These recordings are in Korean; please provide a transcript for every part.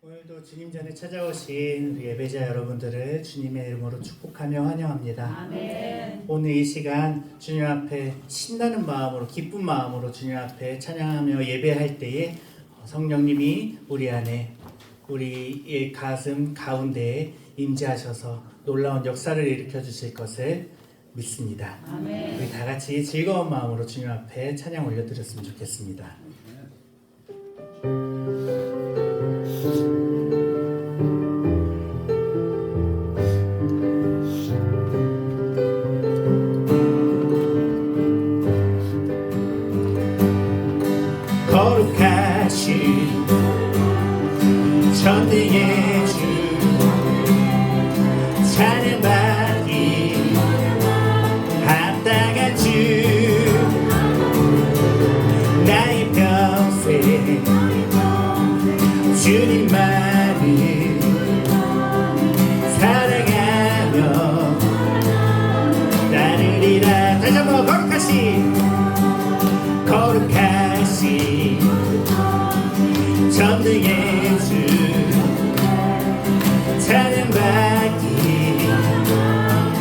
오늘도 주님 전에 찾아오신 우리 예배자 여러분들을 주님의 이름으로 축복하며 환영합니다. 아멘. 오늘 이 시간 주님 앞에 신나는 마음으로 기쁜 마음으로 주님 앞에 찬양하며 예배할 때에 성령님이 우리 안에 우리의 가슴 가운데에 임재하셔서 놀라운 역사를 일으켜 주실 것을 믿습니다. 아멘. 우리 다 같이 즐거운 마음으로 주님 앞에 찬양 올려드렸으면 좋겠습니다. 거룩하신 천대의 주 찬양받기 합당한 주 나의 평생 주님만을 사랑하며 따르리라. 다시 한번 거룩하신 전능의 주 찬양받기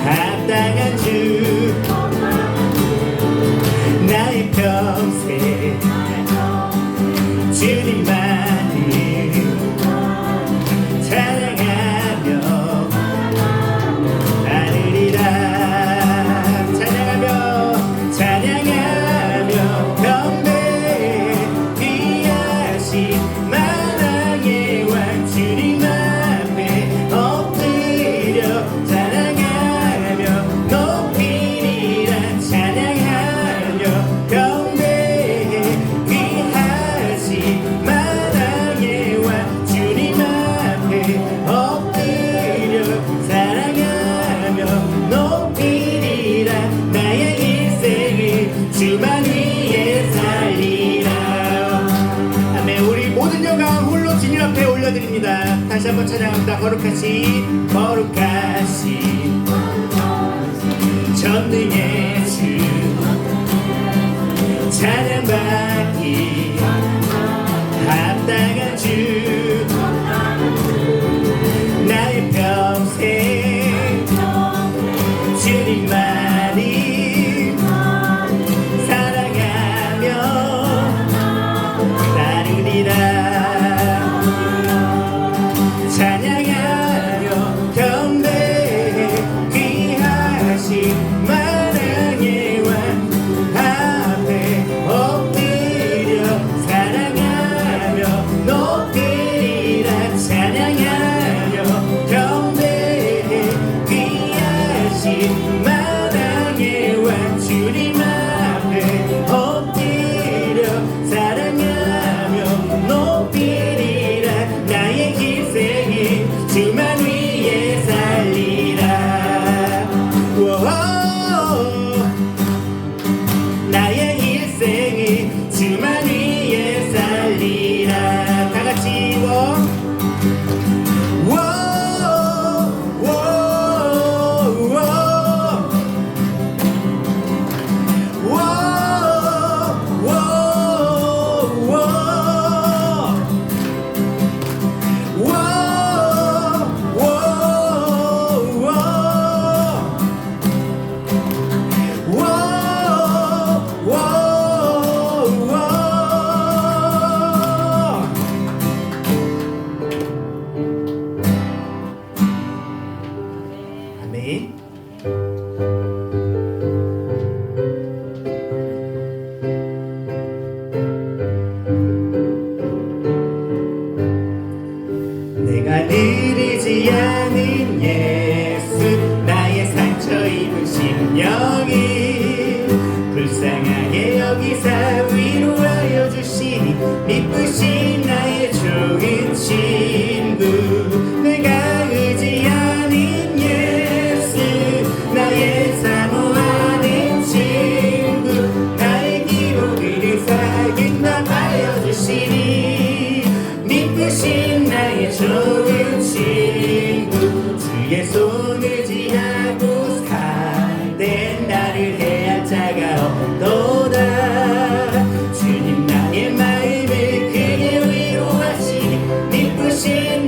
합당한 주 나의 평생 주님만을 찬양하며 따르리라. 찬양하며 경배하신 만왕의 왕 주님 앞에 엎드려 찬양하며 높이리라. 찬양하며 경배하신 만왕의 왕 주님 앞에 엎드려 사랑하며 높이리라. 나의 인생을 주만 위에 살리라. 아멘. 우리 모든 영광 홀로 주님 앞에 올려드립니다. 다시 한번 찬양합니다. 거룩하신 전능의 주 찬양받기 합당한 주 나의 평생 주님만을 사랑하며 따르리라. 찬양하며 경배해 귀하신 만왕의 왕 앞에 엎드려 사랑하며 높이리라. 찬양하며 경배해 귀하신 만왕의 왕 주님 앞에 엎드려 사랑하며 높이리라. 나의 인생이 주만 위에 살리라. 나의 인생이 주만 위에 살리라. 다같이 아멘. 내가 느리지 않은 예수 나의 상처 입은 심령이 불쌍하게 여기사 위로하여 주시니 미쁘신 나의 좋은 친구. 내가 의지하는 예수 나의 사모하는 친구 나의 기복을 사귄다하여 주시니 미쁘신 나의 좋은 친구. 주의 손을 지하고 살된 나를 해할 자가 없도다. 주님 나의 마음을 크게 위로하시니 미쁘신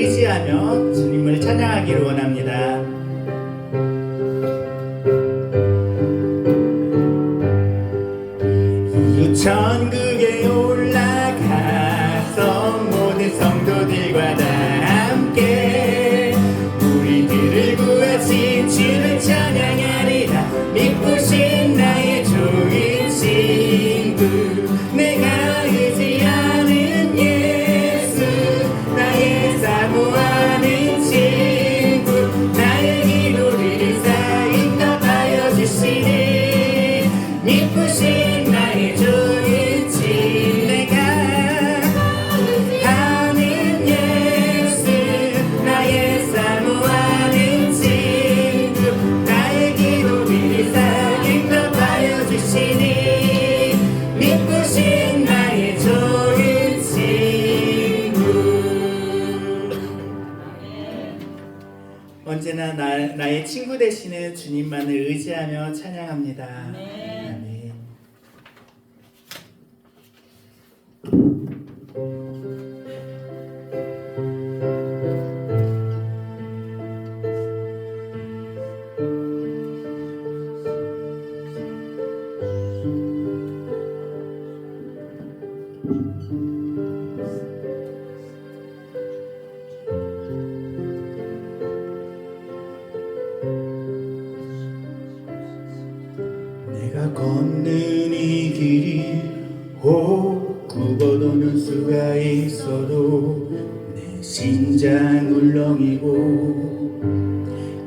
의지하며 주님을 찬양하기를 원합니다. 천국에 올라가서 모든 성도들과 다 함께 우리들을 구하신 주를 찬양하리라. 믿으신 나의 좋은 친구, 내가 의지하는 예수, 나의 사모하는 친구, 나의 기도를 사인답하여 주시니 믿으신 나의 좋은 언제나 나의 친구 되시는 주님만을 의지하며 찬양합니다. 아멘. 내가 걷는 이 길이 굽어도는 수가 있어도 내 심장 울렁이고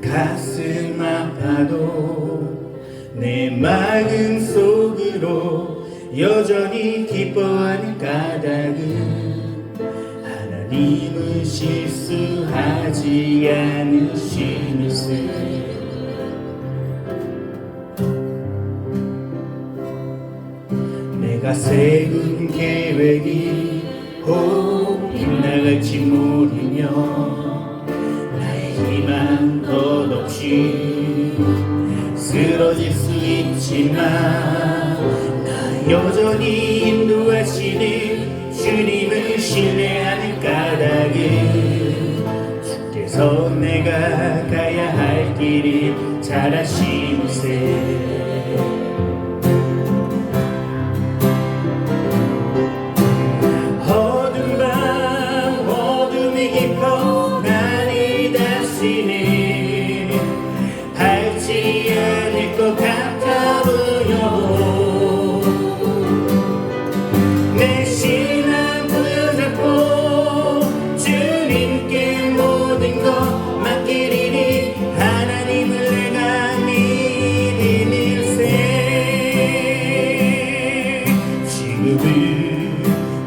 가슴 아파도 내 마음 속으로 여전히 기뻐하는 까닭은 하나님은 실수하지 않으시니스. 내가 세운 계획이 빗나갈지 모르며 나의 희망 덧없이 쓰러질 수 있지만 나 여전히 인도하시는 주님을 신뢰하는 까닭은 주께서 내가 가야 할 길이 잘 아시니세.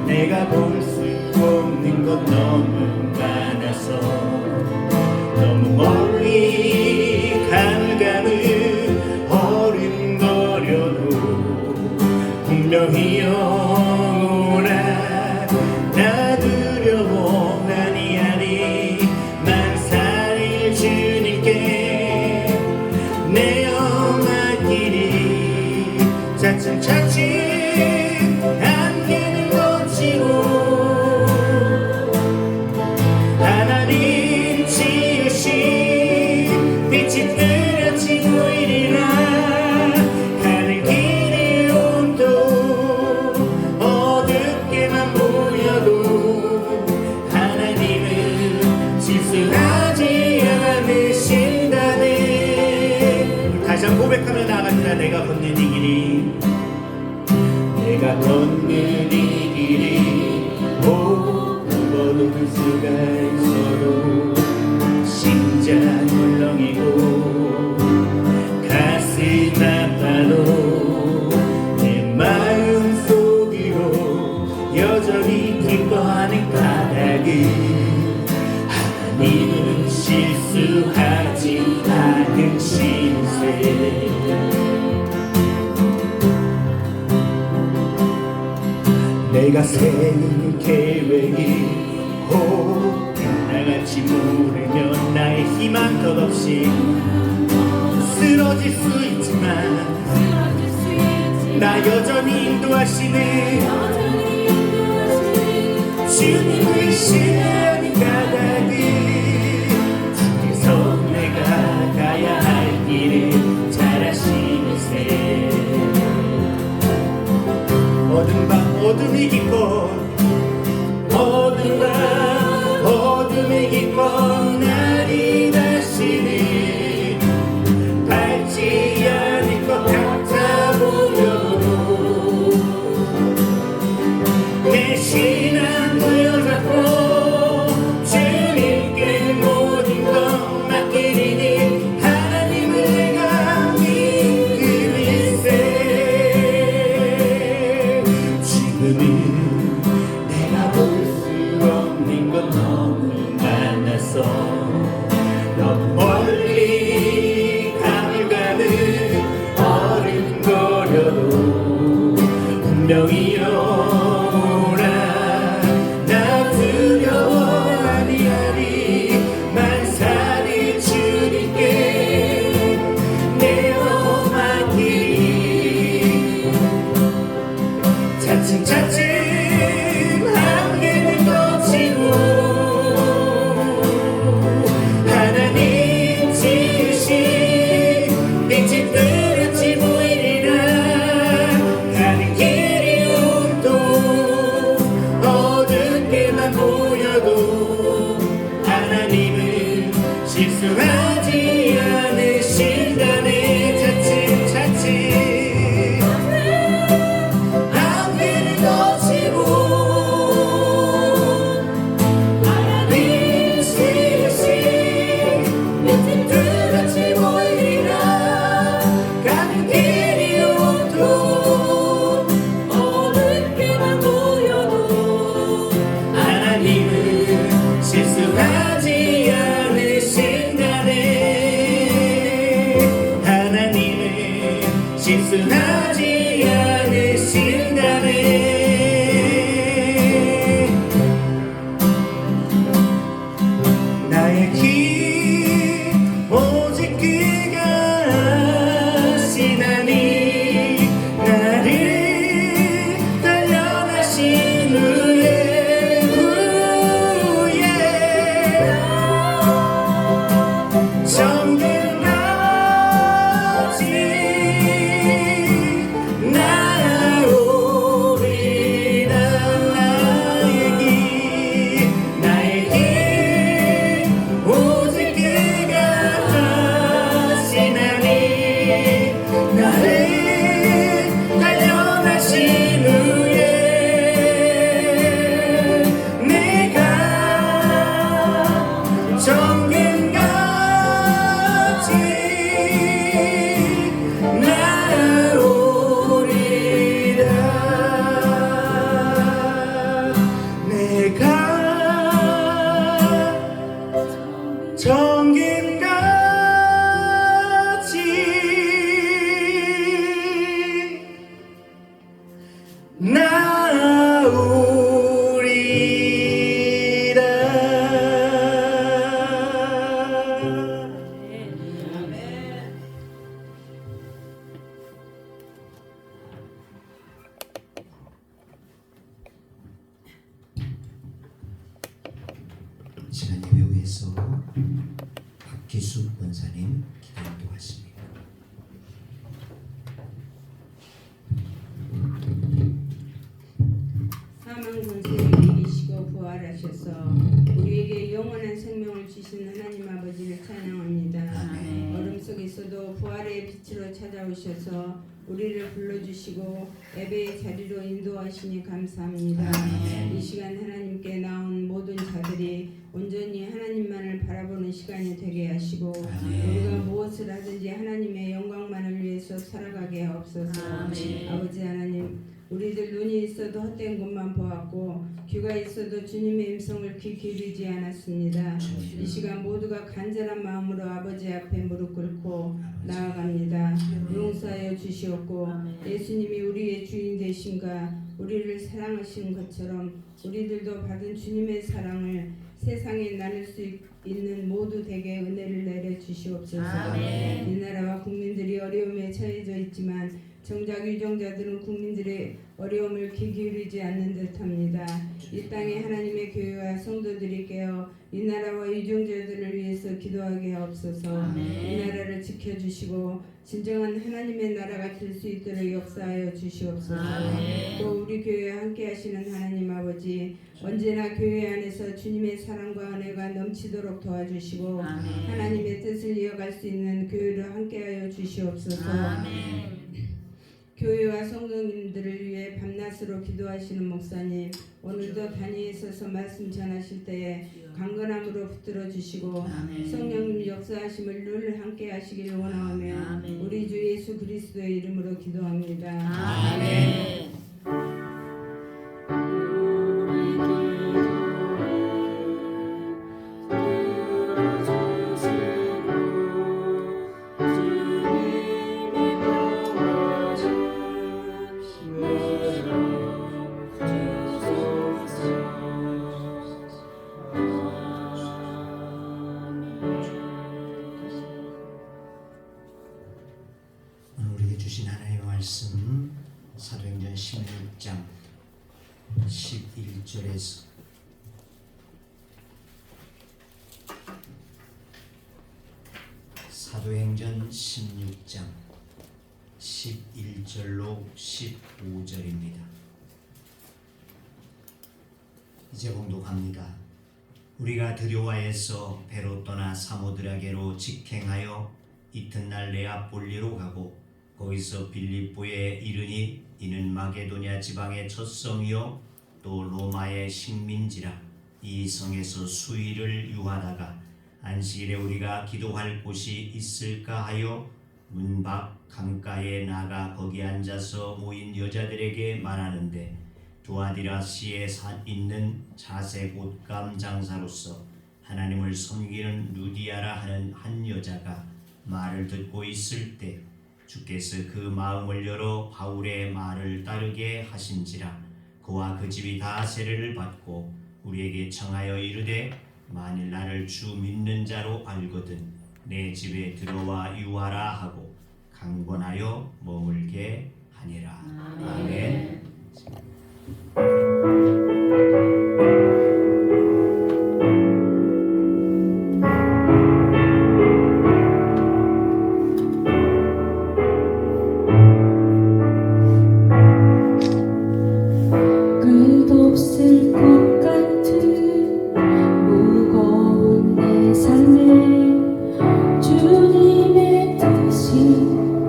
내가 볼 수 없는 것 너무 많아서 너무 멀리 감감을 어른거려도 분명히 영원한 나 두려워 아니 만사를 주님께 내어 맡기리. 차츰차츰 하나님 지으신 빛이 뚜렷이 보이리라. 가는 길이 온통 어둡게만 보여도 하나님은 실수하지 않으신다네. 다시 한번 고백하며 나갑니다. 내가 걷는 이 길이, 내가 걷는 이 길이 굽어도는 수가 있어도 심장 울렁이고 가슴 아파도 내 마음 속으로 여전히 기뻐하는 까닭은 하나님은 실수하지 않으신세. 내가 세운 계획이 빗나갈지 모르면 나의 희망 덧없이 쓰러질 수 있지만 나 여전히 인도하시는 주님을 신뢰하는 까닭은 어둠에 깊은 날이 다시는 밝지 않을 것 같아 보여도 내 신앙 부여잡고 주님께 모든 것 맡기리니 하나님을 내가 믿음일세. 지금은 내가 볼 수 없는 건 너무 많아서 너무 멀리 가물가물 어른거려도 분명히 오라. 나 두려워 아니하리. 만사를 주님께 내어 맡기리. 차츰차츰 한계는 거치고 하나님 지으신 빛이 뚜렷이 보이리라. 가는 길이 온통 어둡게만 보여도 하나님은 실수하지 않으신다네. 차츰차츰 한계를 거치고 하나님 지으신 빛이 뚜렷이 보이리라. 가는 길이 온통 어둡게만 보여도 하나님은 실수하지 않으신다네. 하나님은 실수하지 않으신다네. 나의 길 오직 그가 아시나니. 나를 단련하신 후에 정금같이 나오리라. 나의 길 오직 그가 하시나니. 나를 단련하신 후에 내가 정금같이 나오리라. 내가 정금같이 나오리라. 지난 예배 후에서 박기숙 권사님 기도하기로 하십니다. 사망 권세를 이기시고 부활하셔서 우리에게 영원한 생명을 주신 하나님 아버지를 찬양합니다. 어둠 속에서도 부활의 빛으로 찾아오셔서 우리를 불러주시고 예배의 자리로 인도하시니 감사합니다. 이 시간 하나님께 나온 모든 자들이 온전히 하나님만을 바라보는 시간이 되게 하시고 우리가 무엇을 하든지 하나님의 영광만을 위해서 살아가게 하옵소서. 아버지 하나님, 우리들 눈이 있어도 헛된 것만 보았고 귀가 있어도 주님의 음성을 귀 기울이지 않았습니다. 이 시간 모두가 간절한 마음으로 아버지 앞에 무릎 꿇고 나아갑니다. 용서하여 주시옵고 예수님이 우리의 주인 되신가 우리를 사랑하신 것처럼 우리들도 받은 주님의 사랑을 세상에 나눌 수 있는 모두에게 은혜를 내려 주시옵소서. 이 나라와 국민들이 어려움에 처해져 있지만 정작 유정자들은 국민들의 어려움을 귀 기울이지 않는 듯합니다. 이 땅에 하나님의 교회와 성도들이 깨어 이 나라와 유정자들을 위해서 기도하게 하옵소서. 이 나라를 지켜주시고 진정한 하나님의 나라가 될 수 있도록 역사하여 주시옵소서. 또 우리 교회에 함께하시는 하나님 아버지, 언제나 교회 안에서 주님의 사랑과 은혜가 넘치도록 도와주시고 하나님의 뜻을 이어갈 수 있는 교회로 함께하여 주시옵소서. 교회와 성도님들을 위해 밤낮으로 기도하시는 목사님, 오늘도 단위에 서서 말씀 전하실 때에 강건함으로 붙들어 주시고 성령님 역사하심을 늘 함께 하시기를 원하오며 우리 주 예수 그리스도의 이름으로 기도합니다. 아멘. 오늘 우리에게 주신 하나님의 말씀 사도행전 16장 11절에서 사도행전 16장 11절로 15절입니다. 이제 봉독합니다. 우리가 드료아에서 배로 떠나 사모드라게로 직행하여 이튿날 네아폴리로 가고 거기서 빌립보에 이르니 이는 마게도냐 지방의 첫 성이요 또 로마의 식민지라. 이 성에서 수일을 유하다가 안식일에 우리가 기도할 곳이 있을까 하여 문 밖 강가에 나가 거기 앉아서 모인 여자들에게 말하는데 두아디라시에 있는 자색 옷감 장사로서 하나님을 섬기는 루디아라 하는 한 여자가 말을 듣고 있을 때 주께서 그 마음을 열어 바울의 말을 따르게 하신지라. 그와 그 집이 다 세례를 받고 우리에게 청하여 이르되 만일 나를 주 믿는 자로 알거든 내 집에 들어와 유하라 하고 강권하여 머물게 하니라. 아멘. 끝없을 것 같은 무거운 내 삶에 주님의 뜻이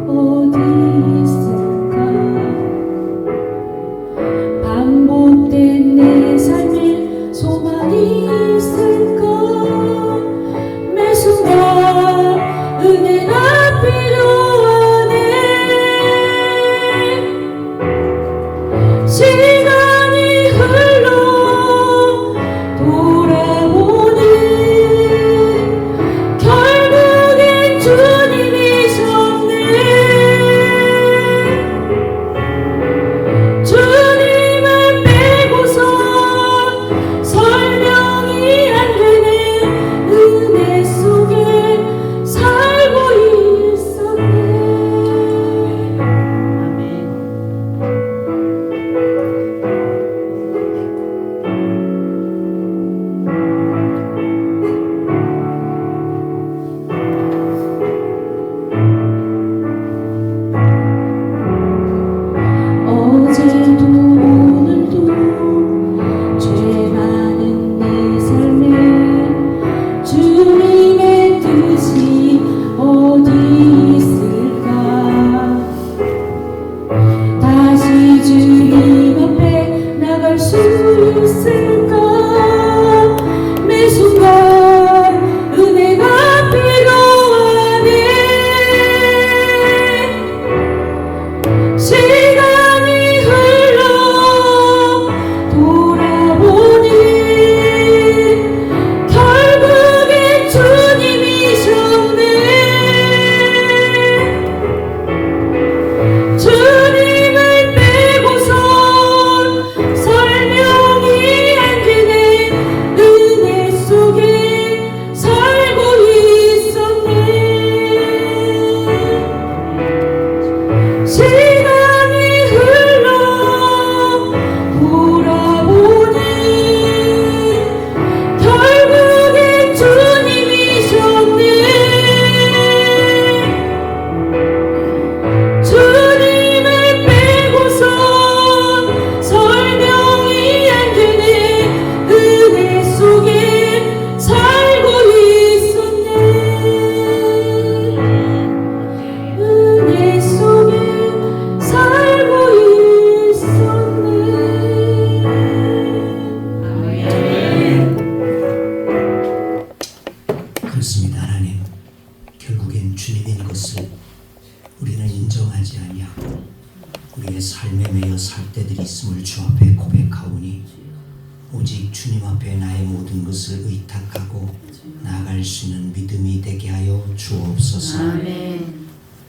어디 있을까? 반복된 내 그렇습니다. 하나님, 결국엔 주님인 것을 우리는 인정하지 아니하고 우리의 삶에 매여 살 때들이 있음을 주 앞에 고백하오니 오직 주님 앞에 나의 모든 것을 의탁하고 나아갈 수 있는 믿음이 되게 하여 주옵소서. 아멘.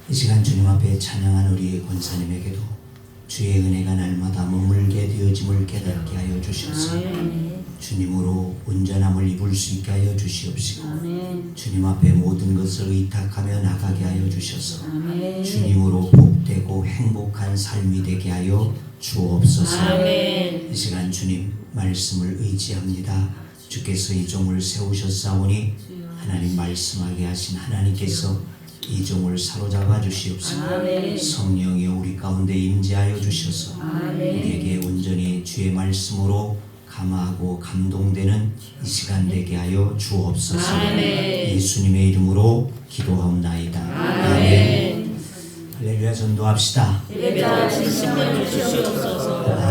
이 시간 주님 앞에 찬양한 우리 권사님에게도 주의 은혜가 날마다 머물게 되어짐을 깨닫게 하여 주셔서 주님으로 온전함을 입을 수 있게 하여 주시옵시고 주님 앞에 모든 것을 의탁하며 나가게 하여 주셔서 주님으로 복되고 행복한 삶이 되게 하여 주옵소서. 이 시간 주님 말씀을 의지합니다. 주께서 이 종을 세우셨사오니 하나님 말씀하게 하신 하나님께서 이 종을 사로잡아 주시옵시고 성령이 우리 가운데 임재하여 주셔서 우리에게 온전히 주의 말씀으로 감화하고 감동되는 이 시간 되게 하여 주옵소서. 예수님의 이름으로 기도하옵나이다. 아멘. 할렐루야. 전도합시다.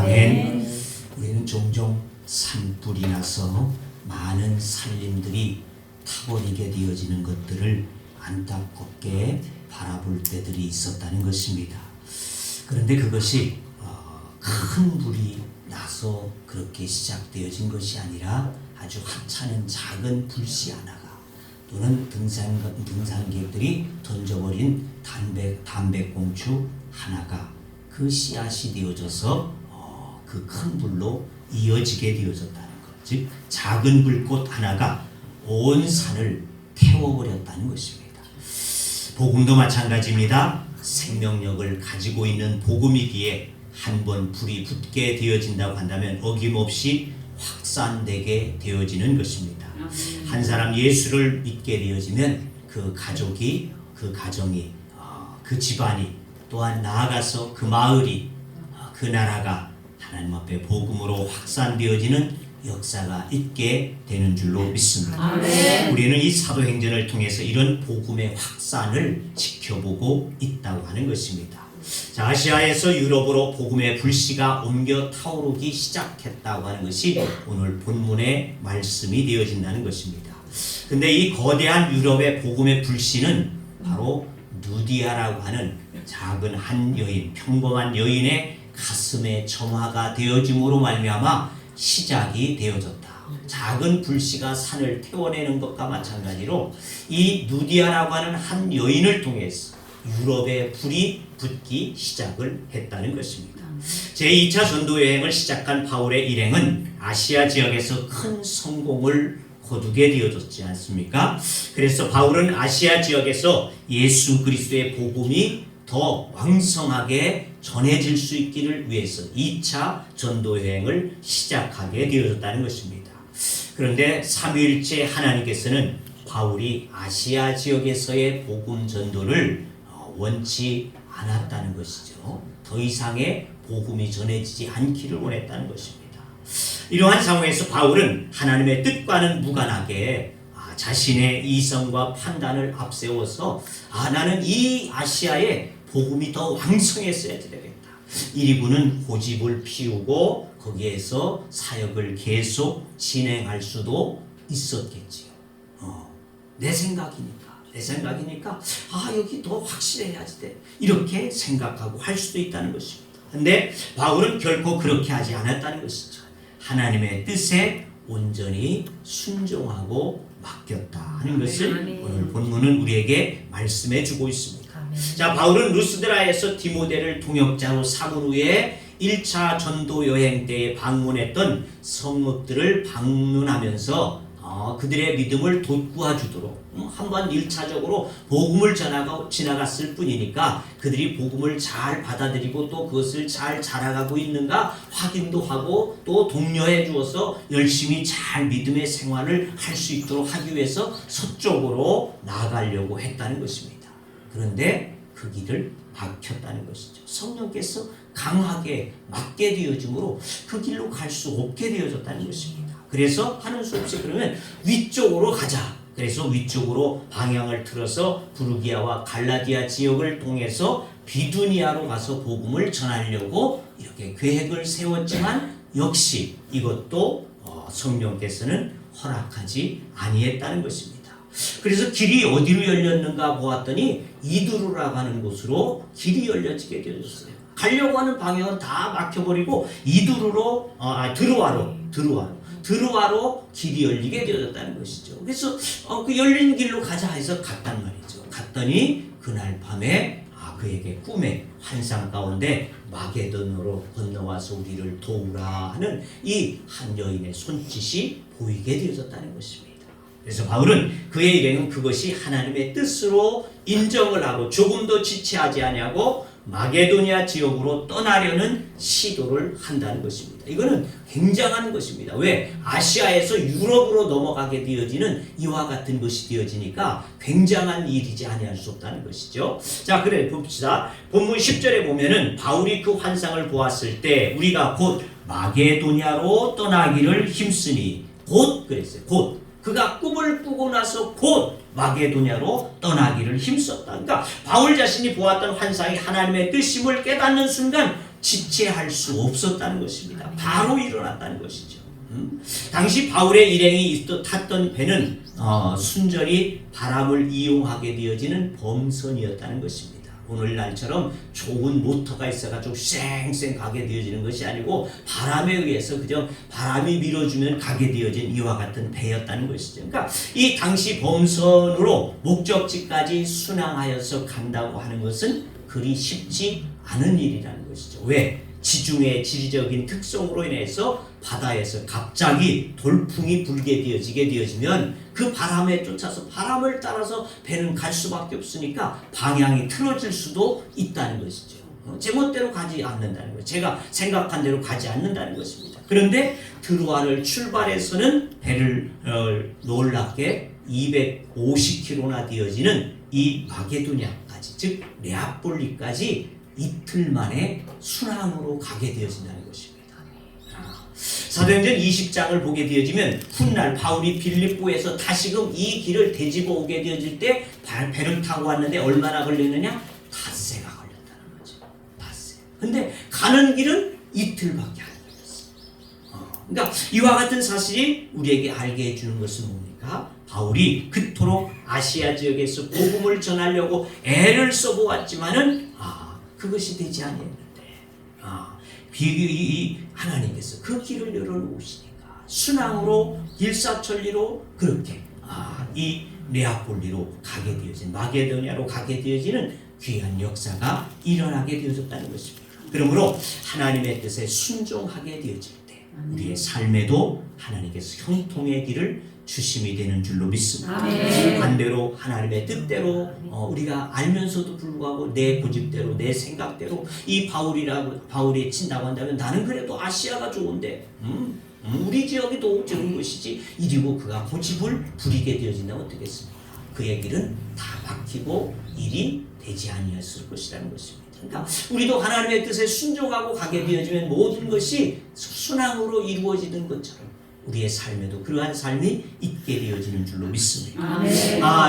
아멘. 우리는 종종 산불이 나서 많은 산림들이 타버리게 되어지는 것들을 안타깝게 바라볼 때들이 있었다는 것입니다. 그런데 그것이 큰 불이 나서 그렇게 시작되어진 것이 아니라 아주 하찮은 작은 불씨 하나가 또는 등산객들이 던져버린 담배꽁초 하나가 그 씨앗이 되어져서 그 큰 불로 이어지게 되어졌다는 것. 즉 작은 불꽃 하나가 온 산을 태워버렸다는 것입니다. 복음도 마찬가지입니다. 생명력을 가지고 있는 복음이기에 한번 불이 붙게 되어진다고 한다면 어김없이 확산되게 되어지는 것입니다. 한 사람 예수를 믿게 되어지면 그 가족이, 그 가정이, 그 집안이 또한 나아가서 그 마을이, 그 나라가 하나님 앞에 복음으로 확산되어지는 역사가 있게 되는 줄로 믿습니다. 아멘. 우리는 이 사도행전을 통해서 이런 복음의 확산을 지켜보고 있다고 하는 것입니다. 자, 아시아에서 유럽으로 복음의 불씨가 옮겨 타오르기 시작했다고 하는 것이 오늘 본문의 말씀이 되어진다는 것입니다. 근데 이 거대한 유럽의 복음의 불씨는 바로 누디아라고 하는 작은 한 여인, 평범한 여인의 가슴에 점화가 되어짐으로 말미암아 시작이 되어졌다. 작은 불씨가 산을 태워내는 것과 마찬가지로 이 누디아라고 하는 한 여인을 통해서 유럽에 불이 붙기 시작을 했다는 것입니다. 제2차 전도 여행을 시작한 바울의 일행은 아시아 지역에서 큰 성공을 거두게 되어졌지 않습니까? 그래서 바울은 아시아 지역에서 예수 그리스도의 복음이 더 왕성하게 전해질 수 있기를 위해서 2차 전도 여행을 시작하게 되어졌다는 것입니다. 그런데 삼위일체 하나님께서는 바울이 아시아 지역에서의 복음 전도를 원치 않았다는 것이죠. 더 이상의 복음이 전해지지 않기를 원했다는 것입니다. 이러한 상황에서 바울은 하나님의 뜻과는 무관하게 자신의 이성과 판단을 앞세워서 나는 이 아시아에 복음이 더 왕성했어야 되겠다. 이리구는 고집을 피우고 거기에서 사역을 계속 진행할 수도 있었겠지요. 내 생각이니까 여기 더 확실해야지 돼. 이렇게 생각하고 할 수도 있다는 것입니다. 근데 바울은 결코 그렇게 하지 않았다는 것이죠. 하나님의 뜻에 온전히 순종하고 맡겼다 하는 것을 오늘 본문은 우리에게 말씀해 주고 있습니다. 자, 바울은 루스드라에서 디모데를 동역자로 삼은 후에 1차 전도 여행 때에 방문했던 성읍들을 방문하면서 그들의 믿음을 돋구어 주도록 한번 1차적으로 복음을 지나갔을 뿐이니까 그들이 복음을 잘 받아들이고 또 그것을 잘 자라가고 있는가 확인도 하고 또 독려해 주어서 열심히 잘 믿음의 생활을 할 수 있도록 하기 위해서 서쪽으로 나아가려고 했다는 것입니다. 그런데 그 길을 막혔다는 것이죠. 성령께서 강하게 막게 되어짐으로 그 길로 갈 수 없게 되어졌다는 것입니다. 그래서 하는 수 없이 그러면 위쪽으로 가자. 그래서 위쪽으로 방향을 틀어서 부르기아와 갈라디아 지역을 통해서 비두니아로 가서 복음을 전하려고 이렇게 계획을 세웠지만 역시 이것도 성령께서는 허락하지 아니했다는 것입니다. 그래서 길이 어디로 열렸는가 보았더니 이두루라고 하는 곳으로 길이 열려지게 되었어요. 가려고 하는 방향은 다 막혀버리고 이두루로 드루아로 길이 열리게 되었다는 것이죠. 그래서 그 열린 길로 가자 해서 갔단 말이죠. 갔더니 그날 밤에 그에게 꿈의 환상 가운데 마게돈으로 건너와서 우리를 도우라 하는 이 한 여인의 손짓이 보이게 되어졌다는 것입니다. 그래서 바울은 그의 일행은 그것이 하나님의 뜻으로 인정을 하고 조금도 지체하지 아니하고 마게도니아 지역으로 떠나려는 시도를 한다는 것입니다. 이거는 굉장한 것입니다. 왜? 아시아에서 유럽으로 넘어가게 되어지는 이와 같은 것이 되어지니까 굉장한 일이지 아니할 수 없다는 것이죠. 자, 그래 봅시다. 본문 10절에 보면은 바울이 그 환상을 보았을 때 우리가 곧 마게도니아로 떠나기를 힘쓰니 곧 그랬어요. 곧 그가 꿈을 꾸고 나서 곧 마게도냐로 떠나기를 힘썼다. 그러니까 바울 자신이 보았던 환상이 하나님의 뜻임을 깨닫는 순간 지체할 수 없었다는 것입니다. 바로 일어났다는 것이죠. 당시 바울의 일행이 탔던 배는 순전히 바람을 이용하게 되어지는 범선이었다는 것입니다. 오늘날처럼 좋은 모터가 있어가지고 쌩쌩 가게 되어지는 것이 아니고 바람에 의해서 그저 바람이 밀어주면 가게 되어진 이와 같은 배였다는 것이죠. 그러니까 이 당시 범선으로 목적지까지 순항하여서 간다고 하는 것은 그리 쉽지 않은 일이라는 것이죠. 왜? 지중해 지리적인 특성으로 인해서 바다에서 갑자기 돌풍이 불게 되어지면 그 바람에 쫓아서 바람을 따라서 배는 갈 수밖에 없으니까 방향이 틀어질 수도 있다는 것이죠. 제멋대로 가지 않는다는 것, 제가 생각한 대로 가지 않는다는 것입니다. 그런데 드루아를 출발해서는 배를 놀랍게 250km나 되어지는 이 마게도냐까지, 즉 네아폴리까지 이틀 만에 순항으로 가게 되어진다는 것입니다. 사도행전 20장을 보게 되어지면 훗날 바울이 빌립보에서 다시금 이 길을 되짚어 오게 되어질 때 배를 타고 왔는데 얼마나 걸렸느냐? 닷새가 걸렸다는 거죠. 닷새. 근데 가는 길은 이틀밖에 안 걸렸어요. 그러니까 이와 같은 사실이 우리에게 알게 해주는 것은 뭡니까? 바울이 그토록 아시아 지역에서 복음을 전하려고 애를 써보았지만은 그것이 되지 아니했는데 하나님께서 그 길을 열어놓으시니까 순항으로 일사천리로 그렇게 이 네아폴리로 가게 되어진 마게도냐로 가게 되어지는 귀한 역사가 일어나게 되어졌다는 것입니다. 그러므로 하나님의 뜻에 순종하게 되어질 때 우리의 삶에도 하나님께서 형통의 길을 주심이 되는 줄로 믿습니다. 반대로 하나님의 뜻대로 우리가 알면서도 불구하고 내 고집대로 내 생각대로 이 바울이 친다고 한다면 나는 그래도 아시아가 좋은데 우리 지역이 더 좋은 것이지 이리고 그가 고집을 부리게 되어진다면 어떻겠습니까? 그의 길은 다 막히고 일이 되지 아니했을 것이라는 것입니다. 그러니까 우리도 하나님의 뜻에 순종하고 가게 되어지면 모든 것이 순항으로 이루어지는 것처럼 우리의 삶에도 그러한 삶이 있게 되어지는 줄로 믿습니다.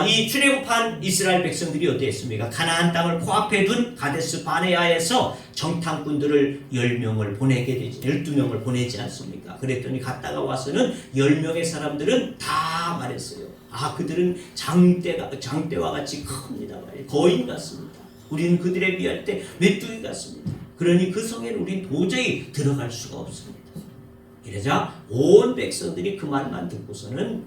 이 출애굽한 이스라엘 백성들이 어땠습니까? 가나안 땅을 코앞에 둔 가데스 바네아에서 정탐꾼들을 10명을 보내게 되지 12명을 보내지 않습니까? 그랬더니 갔다가 와서는 10명의 사람들은 다 말했어요. 그들은 장대와 같이 큽니다. 거인 같습니다. 우리는 그들에 비할 때 메뚜기 같습니다. 그러니 그 성에는 우리는 도저히 들어갈 수가 없습니다. 이러자 온 백성들이 그 말만 듣고서는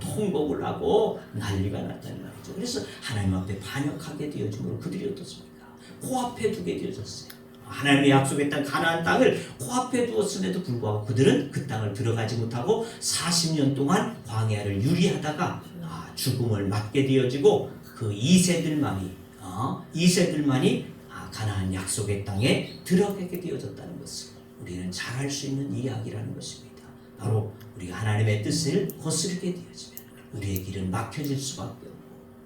통곡을 하고 난리가 났다는 말이죠. 그래서 하나님 앞에 반역하게 되어짐으로 그들이 어떻습니까? 코앞에 두게 되어졌어요. 하나님의 약속했던 가나안 땅을 코앞에 두었음에도 불구하고 그들은 그 땅을 들어가지 못하고 40년 동안 광야를 유리하다가 죽음을 맞게 되어지고 그 2세들만이 가나안 약속의 땅에 들어가게 되어졌다는 것을 우리는 잘 알 수 있는 이야기라는 것입니다. 바로 우리가 하나님의 뜻을 거스르게 되어지면 우리의 길은 막혀질 수밖에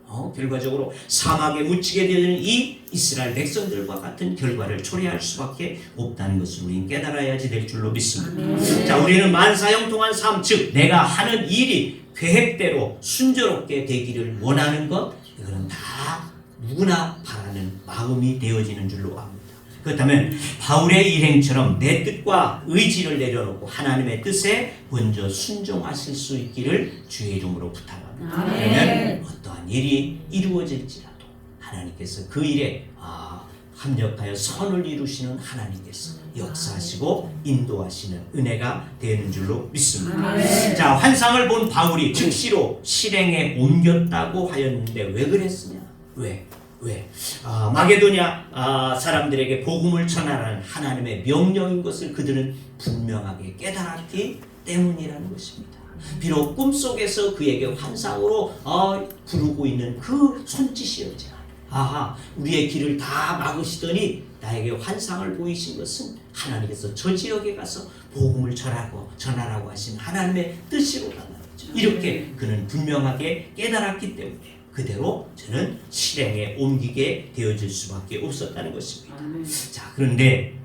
없고 결과적으로 사막에 묻히게 되는 이 이스라엘 백성들과 같은 결과를 초래할 수밖에 없다는 것을 우리는 깨달아야지 될 줄로 믿습니다. 자, 우리는 만사형통한 삶, 즉 내가 하는 일이 계획대로 순조롭게 되기를 원하는 것, 이거는 다 누구나 바라는 마음이 되어지는 줄로 압니다. 그렇다면 바울의 일행처럼 내 뜻과 의지를 내려놓고 하나님의 뜻에 먼저 순종하실 수 있기를 주의 이름으로 부탁합니다. 그러면 어떠한 일이 이루어질지라도 하나님께서 그 일에 합력하여 선을 이루시는 하나님께서 역사하시고 인도하시는 은혜가 되는 줄로 믿습니다. 자, 환상을 본 바울이 즉시로 실행에 옮겼다고 하였는데 왜 그랬으냐? 왜? 마게도냐 사람들에게 복음을 전하라는 하나님의 명령인 것을 그들은 분명하게 깨달았기 때문이라는 것입니다. 비록 꿈속에서 그에게 환상으로 부르고 있는 그 손짓이었지만 우리의 길을 다 막으시더니 나에게 환상을 보이신 것은 하나님께서 저 지역에 가서 복음을 전하라고 하신 하나님의 뜻이로란 말이죠. 이렇게 그는 분명하게 깨달았기 때문에 그대로 저는 실행에 옮기게 되어질 수밖에 없었다는 것입니다. 자, 그런데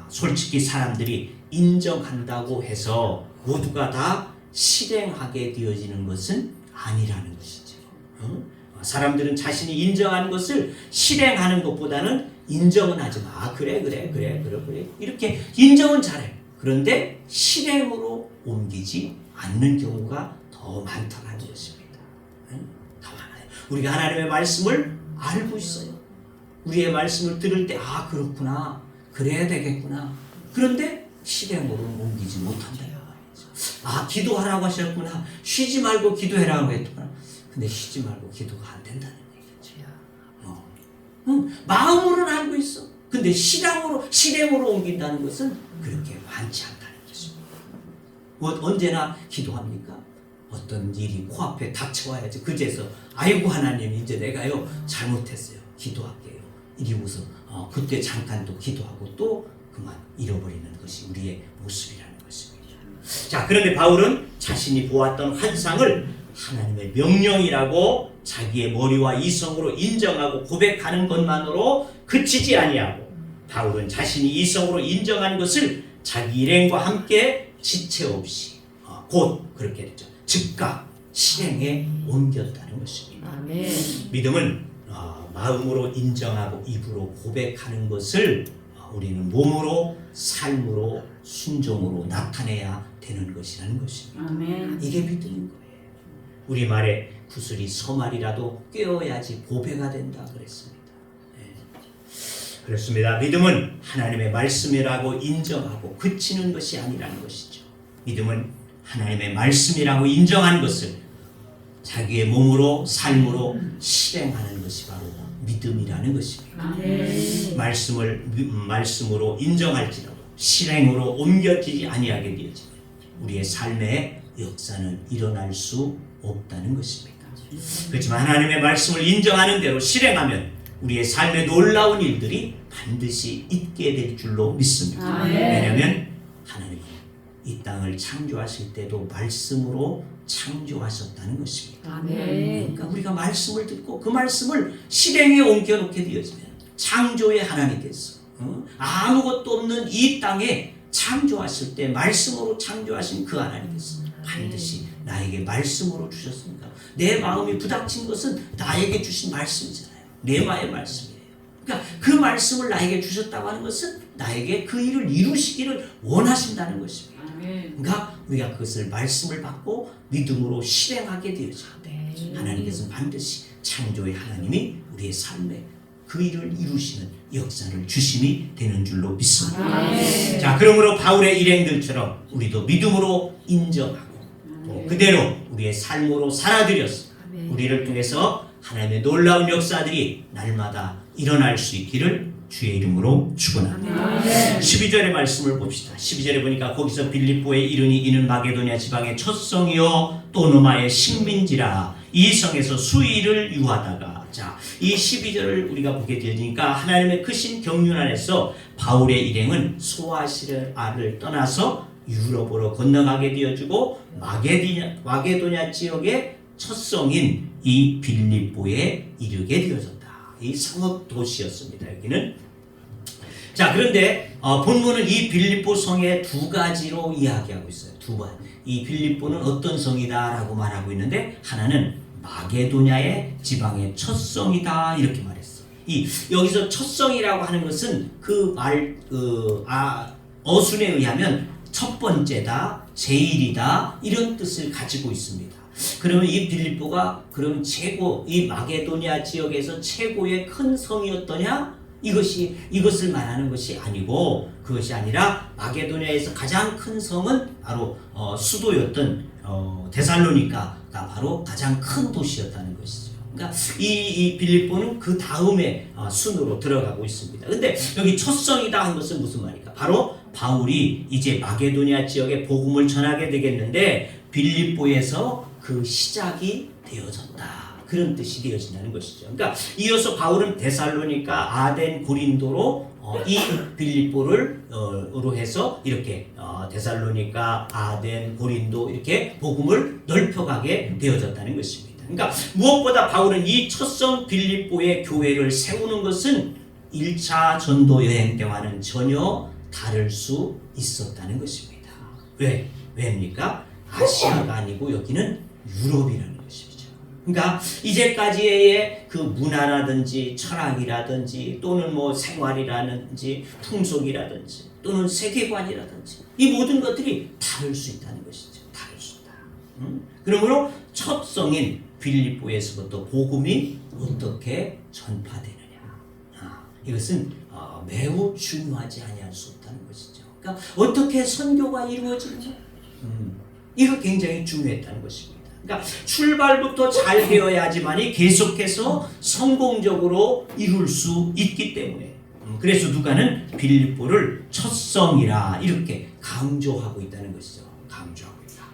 솔직히 사람들이 인정한다고 해서 모두가 다 실행하게 되어지는 것은 아니라는 것이죠. 사람들은 자신이 인정하는 것을 실행하는 것보다는 인정은 하지 마. 그래 이렇게 인정은 잘해. 그런데 실행으로 옮기지 않는 경우가 더 많다는 것입니다. 더 많아요. 우리가 하나님의 말씀을 알고 있어요. 우리의 말씀을 들을 때 그렇구나, 그래야 되겠구나. 그런데 실행으로 옮기지 못한다. 기도하라고 하셨구나. 쉬지 말고 기도해라고 했구나. 근데 쉬지 말고 기도가 안 된다는 얘기죠. 마음으로는 알고 있어. 근데 실행으로 옮긴다는 것은 그렇게 많지 않다는 것입니다. 언제나 기도합니까? 어떤 일이 코앞에 닥쳐와야지. 그제서 아이고 하나님 이제 내가요 잘못했어요. 기도할게요. 이러고서 그때 잠깐 또 기도하고 또 그만 잃어버리는 것이 우리의 모습이라는 것입니다. 자, 그런데 바울은 자신이 보았던 환상을 하나님의 명령이라고 자기의 머리와 이성으로 인정하고 고백하는 것만으로 그치지 아니하고 바울은 자신이 이성으로 인정한 것을 자기 일행과 함께 지체 없이 곧 그렇게 됐죠. 즉각 실행에 옮겼다는 것입니다. 믿음은 마음으로 인정하고 입으로 고백하는 것을 우리는 몸으로 삶으로 순종으로 나타내야 되는 것이라는 것입니다. 이게 믿음인 거예요. 우리말에 구슬이 서말이라도 꿰어야지 보배가 된다 그랬습니다. 그렇습니다. 믿음은 하나님의 말씀이라고 인정하고 그치는 것이 아니라는 것이죠. 믿음은 하나님의 말씀이라고 인정한 것을 자기의 몸으로 삶으로 실행하는 것이 바로 믿음이라는 것입니다. 말씀으로 인정할지라도 실행으로 옮겨지지 아니하게 되어지면 우리의 삶의 역사는 일어날 수 없다는 것입니다. 그렇지만 하나님의 말씀을 인정하는 대로 실행하면 우리의 삶에 놀라운 일들이 반드시 있게 될 줄로 믿습니다. 왜냐하면 하나님은 이 땅을 창조하실 때도 말씀으로 창조하셨다는 것입니다. 그러니까 우리가 말씀을 듣고 그 말씀을 실행에 옮겨놓게 되어지면 창조의 하나님께서 아무것도 없는 이 땅에 창조하실 때 말씀으로 창조하신 그 하나님께서 반드시 나에게 말씀으로 주셨습니다. 내 마음이 부닥친 것은 나에게 주신 말씀이잖아요. 레마의 말씀이에요. 그러니까 그 말씀을 나에게 주셨다고 하는 것은 나에게 그 일을 이루시기를 원하신다는 것입니다. 그러니까 우리가 그것을 말씀을 받고 믿음으로 실행하게 되어져. 하나님께서는 반드시 창조의 하나님이 우리의 삶에 그 일을 이루시는 역사를 주심이 되는 줄로 믿습니다. 자, 그러므로 바울의 일행들처럼 우리도 믿음으로 인정하고 또 그대로 우리의 삶으로 살아들여서 우리를 통해서 하나님의 놀라운 역사들이 날마다 일어날 수 있기를 주의 이름으로 축원합니다. 12절의 말씀을 봅시다. 12절에 보니까 거기서 빌립보에 이르니 이는 마게도냐 지방의 첫 성이요 또 노마의 식민지라 이 성에서 수일을 유하다가 이 12절을 우리가 보게 되니까 하나님의 크신 경륜 안에서 바울의 일행은 소아시아를 떠나서 유럽으로 건너가게 되어지고 마게도냐 지역의 첫 성인 이 빌립보에 이르게 되어졌다. 이 성읍 도시였습니다. 여기는. 자, 그런데 본문은 이 빌립보 성의 두 가지로 이야기하고 있어요. 두 번. 이 빌립보는 어떤 성이다라고 말하고 있는데 하나는 마게도냐의 지방의 첫 성이다 이렇게 말했어. 여기서 첫성이라고 하는 것은 어순에 의하면 첫 번째다, 제일이다 이런 뜻을 가지고 있습니다. 그러면 이 빌립보가 그럼 이 마게도니아 지역에서 최고의 큰 성이었더냐? 이것을 말하는 것이 아니고, 그것이 아니라 마게도니아에서 가장 큰 성은 바로 수도였던 데살로니카가 바로 가장 큰 도시였다는 것이죠. 그러니까 이 빌립보는 그 다음에 순으로 들어가고 있습니다. 근데 여기 첫성이다 한 것은 무슨 말일까? 바로 바울이 이제 마게도니아 지역에 복음을 전하게 되겠는데 빌립보에서 그 시작이 되어졌다. 그런 뜻이 되어진다는 것이죠. 그러니까 이어서 바울은 데살로니카, 아덴, 고린도로 이 빌립보를 해서 이렇게 데살로니카, 아덴, 고린도 이렇게 복음을 넓혀가게 되어졌다는 것입니다. 그러니까 무엇보다 바울은 이 첫성 빌립보의 교회를 세우는 것은 1차 전도 여행 때와는 전혀 다를 수 있었다는 것입니다. 왜입니까? 아시아가 아니고 여기는 유럽이라는 것입니다. 그러니까 이제까지의 그 문화라든지 철학이라든지 또는 뭐 생활이라든지 풍속이라든지 또는 세계관이라든지 이 모든 것들이 다를 수 있다는 것이죠. 다를 수 있다. 그러므로 첫 성인 빌립보에서부터 복음이 어떻게 전파되느냐. 이것은 매우 중요하지 아니할 수 없다는 것이죠. 그러니까 어떻게 선교가 이루어지느냐. 이거 굉장히 중요했다는 것입니다. 그러니까 출발부터 잘 되어야지만이 계속해서 성공적으로 이룰 수 있기 때문에 그래서 누가는 빌립보를 첫성이라 이렇게 강조하고 있다는 것이죠. 강조하고 있다.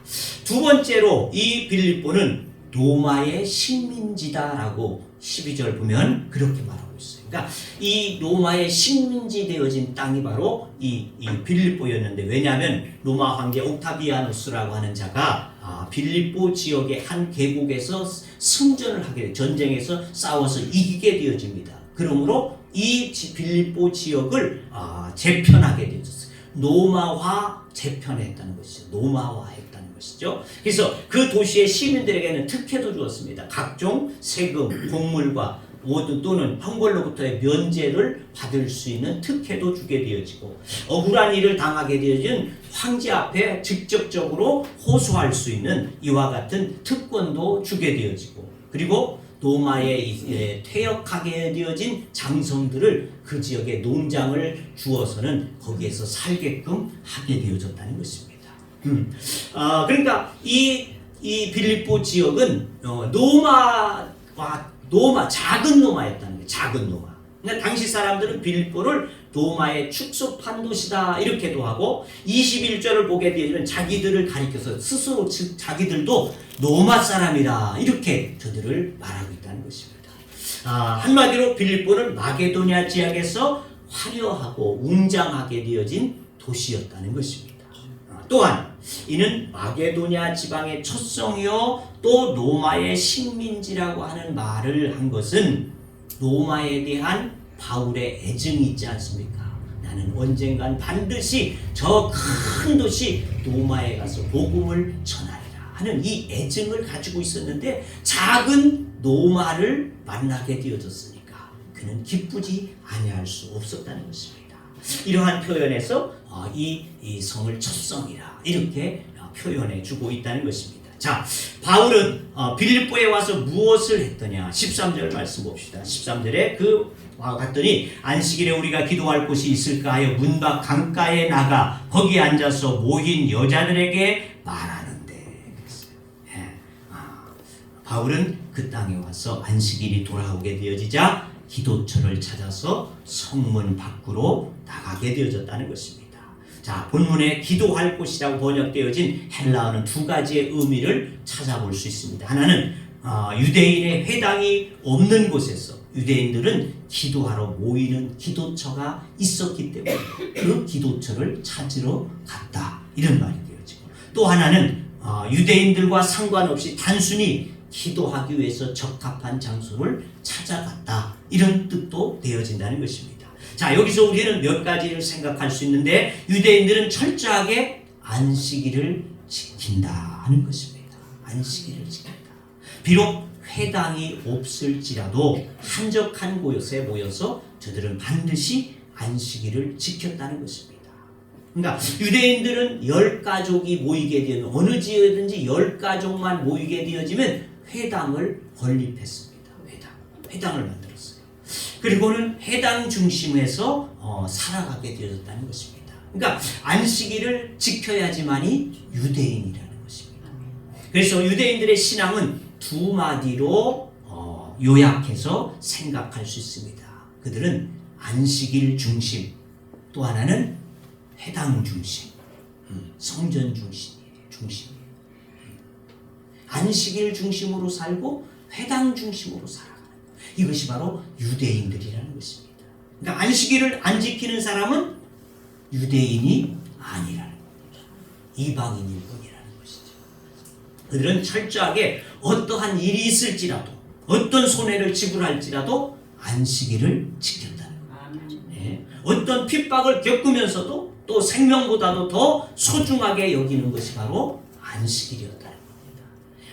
두 번째로 이 빌립보는 로마의 식민지다라고 12절 보면 그렇게 말하고 있어요. 그러니까 이 로마의 식민지 되어진 땅이 바로 이 빌립보였는데, 왜냐하면 로마 황제 옥타비아누스라고 하는 자가 빌립보 지역의 한 계곡에서 승전을 하게 돼요. 전쟁에서 싸워서 이기게 되어집니다. 그러므로 이 빌립보 지역을 재편하게 되었어요. 노마화 재편했다는 것이죠. 노마화했다는 것이죠. 그래서 그 도시의 시민들에게는 특혜도 주었습니다. 각종 세금, 곡물과 모든 또는 형벌로부터의 면제를 받을 수 있는 특혜도 주게 되어지고, 억울한 일을 당하게 되어진 황제 앞에 직접적으로 호소할 수 있는 이와 같은 특권도 주게 되어지고, 그리고 로마에 퇴역하게 되어진 장성들을 그 지역에 농장을 주어서는 거기에서 살게끔 하게 되어졌다는 것입니다. 그러니까 이 빌립보 지역은 작은 로마였다는 거예요. 작은 로마. 그러니까 당시 사람들은 빌립보를 로마의 축소판 도시다 이렇게도 하고, 21절을 보게 되면 자기들을 가리켜서 스스로 자기들도 로마 사람이다 이렇게 저들을 말하고 있다는 것입니다. 한마디로 빌립보는 마게도니아 지역에서 화려하고 웅장하게 되어진 도시였다는 것입니다. 또한 이는 마게도니아 지방의 첫성이요 또 로마의 식민지라고 하는 말을 한 것은 로마에 대한 바울의 애증이 있지 않습니까? 나는 언젠간 반드시 저 큰 도시 로마에 가서 복음을 전하리라 하는 이 애증을 가지고 있었는데, 작은 로마를 만나게 되어졌으니까 그는 기쁘지 아니할 수 없었다는 것입니다. 이러한 표현에서 이 성을 첫성이라 이렇게 표현해 주고 있다는 것입니다. 자, 바울은 빌립보에 와서 무엇을 했더냐? 13절 말씀 봅시다. 13절에 그와 같더니 안식일에 우리가 기도할 곳이 있을까 하여 문 밖 강가에 나가 거기에 앉아서 모인 여자들에게 말하는데. 바울은 그 땅에 와서 안식일이 돌아오게 되어지자 기도처를 찾아서 성문 밖으로 나가게 되어졌다는 것입니다. 자, 본문에 기도할 곳이라고 번역되어진 헬라어는 두 가지의 의미를 찾아볼 수 있습니다. 하나는 유대인의 회당이 없는 곳에서 유대인들은 기도하러 모이는 기도처가 있었기 때문에 그 기도처를 찾으러 갔다 이런 말이 되어지고, 또 하나는 유대인들과 상관없이 단순히 기도하기 위해서 적합한 장소를 찾아갔다 이런 뜻도 되어진다는 것입니다. 자, 여기서 우리는 몇 가지를 생각할 수 있는데, 유대인들은 철저하게 안식일을 지킨다 하는 것입니다. 안식일을 지킨다. 비록 회당이 없을지라도 한적한 곳에 모여서 저들은 반드시 안식일을 지켰다는 것입니다. 그러니까 유대인들은 10가족이 모이게 되면 어느 지역이든지 10가족만 모이게 되어지면 회당을 건립했습니다. 회당을 만들었어요. 그리고는 회당 중심에서 살아가게 되어졌다는 것입니다. 그러니까 안식일을 지켜야지만이 유대인이라는 것입니다. 그래서 유대인들의 신앙은 두 마디로 요약해서 생각할 수 있습니다. 그들은 안식일 중심, 또 하나는 회당 중심, 성전 중심이에요. 안식일 중심으로 살고 회당 중심으로 살아가는 것. 이것이 바로 유대인들이라는 것입니다. 그러니까 안식일을 안 지키는 사람은 유대인이 아니라는 겁니다. 이방인일 뿐이라는 것이죠. 그들은 철저하게 어떠한 일이 있을지라도 어떤 손해를 지불할지라도 안식일을 지켰다는 겁니다. 네. 어떤 핍박을 겪으면서도 또 생명보다도 더 소중하게 여기는 것이 바로 안식일이었다는 겁니다.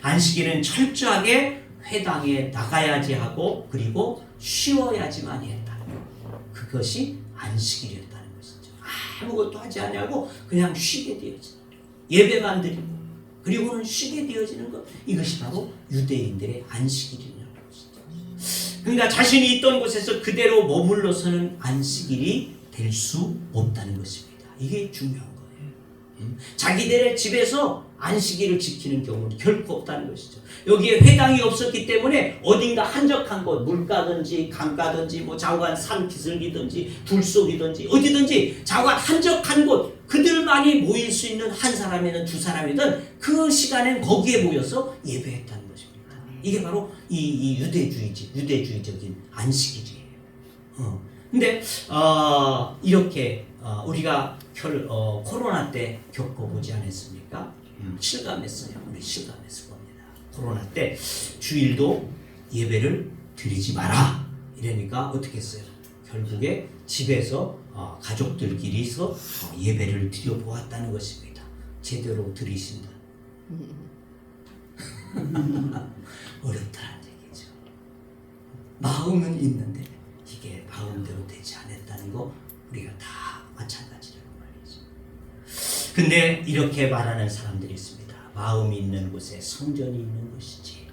안식일은 철저하게 회당에 나가야지 하고 그리고 쉬어야지만 했다는 것. 그것이 안식일이었다는 것이죠. 아무것도 하지 않냐고 그냥 쉬게 되어지는 예배만 드리고 그리고는 쉬게 되어지는 것. 이것이 바로 유대인들의 안식일이라는 것이죠. 그러니까 자신이 있던 곳에서 그대로 머물러서는 안식일이 될 수 없다는 것입니다. 이게 중요한 거예요. 자기들의 집에서 안식일을 지키는 경우는 결코 없다는 것이죠. 여기에 회당이 없었기 때문에 어딘가 한적한 곳, 물가든지 강가든지 뭐 좌우간 산 기슭이든지 불속이든지 어디든지 좌우간 한적한 곳, 그들만이 모일 수 있는 한 사람이든 두 사람이든 그 시간엔 거기에 모여서 예배했다는 것입니다. 이게 바로 이 유대주의적인 안식일이에요. 근데 이렇게 우리가 코로나 때 겪어보지 않았습니까? 실감했어요. 우리 실감했을 겁니다. 코로나 때 주일도 예배를 드리지 마라 이러니까 어떻게 했어요? 결국에 집에서 가족들끼리서 예배를 드려보았다는 것입니다. 제대로 드리신다. 어렵다는 얘기죠. 마음은 있는데 이게 마음대로 되지 않았다는 거 우리가 다 마찬가지라고 말이죠. 근데 이렇게 말하는 사람들이 있습니다. 마음이 있는 곳에 성전이 있는 것이지.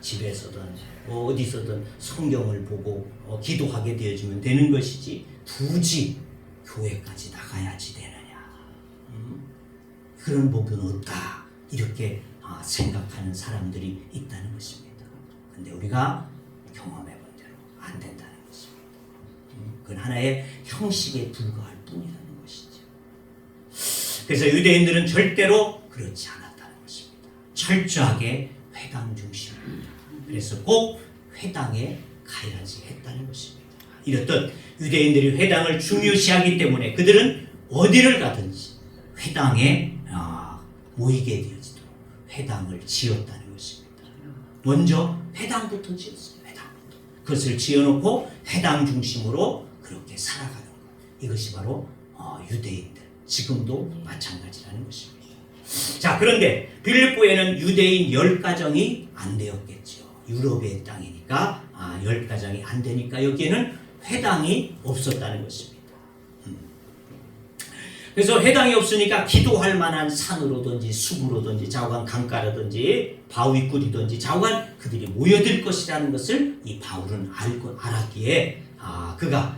집에서든 어디서든 성경을 보고 기도하게 되어지면 되는 것이지 굳이 교회까지 나가야지 되느냐. 그런 법은 없다. 이렇게 생각하는 사람들이 있다는 것입니다. 근데 우리가 경험해 본 대로 안 된다는 것입니다. 그건 하나의 형식에 불과할 뿐이라는 것이죠. 그래서 유대인들은 절대로 그렇지 않았다는 것입니다. 철저하게 회당 중심입니다. 그래서 꼭 회당에 가야지 했다는 것입니다. 이렇듯 유대인들이 회당을 중요시하기 때문에 그들은 어디를 가든지 회당에 모이게 되어지도록 회당을 지었다는 것입니다. 먼저 회당부터 지었어요. 회당부터. 그것을 지어놓고 회당 중심으로 그렇게 살아가는 것. 이것이 바로 유대인들. 지금도 마찬가지라는 것입니다. 자, 그런데 빌립보에는 유대인 10가정이 안 되었겠죠. 유럽의 땅이니까 10가정이 안 되니까 여기에는 회당이 없었다는 것입니다. 그래서 회당이 없으니까 기도할 만한 산으로든지 숲으로든지 좌우간 강가라든지 바위굴이든지 좌우간 그들이 모여들 것이라는 것을 이 바울은 알았기에 그가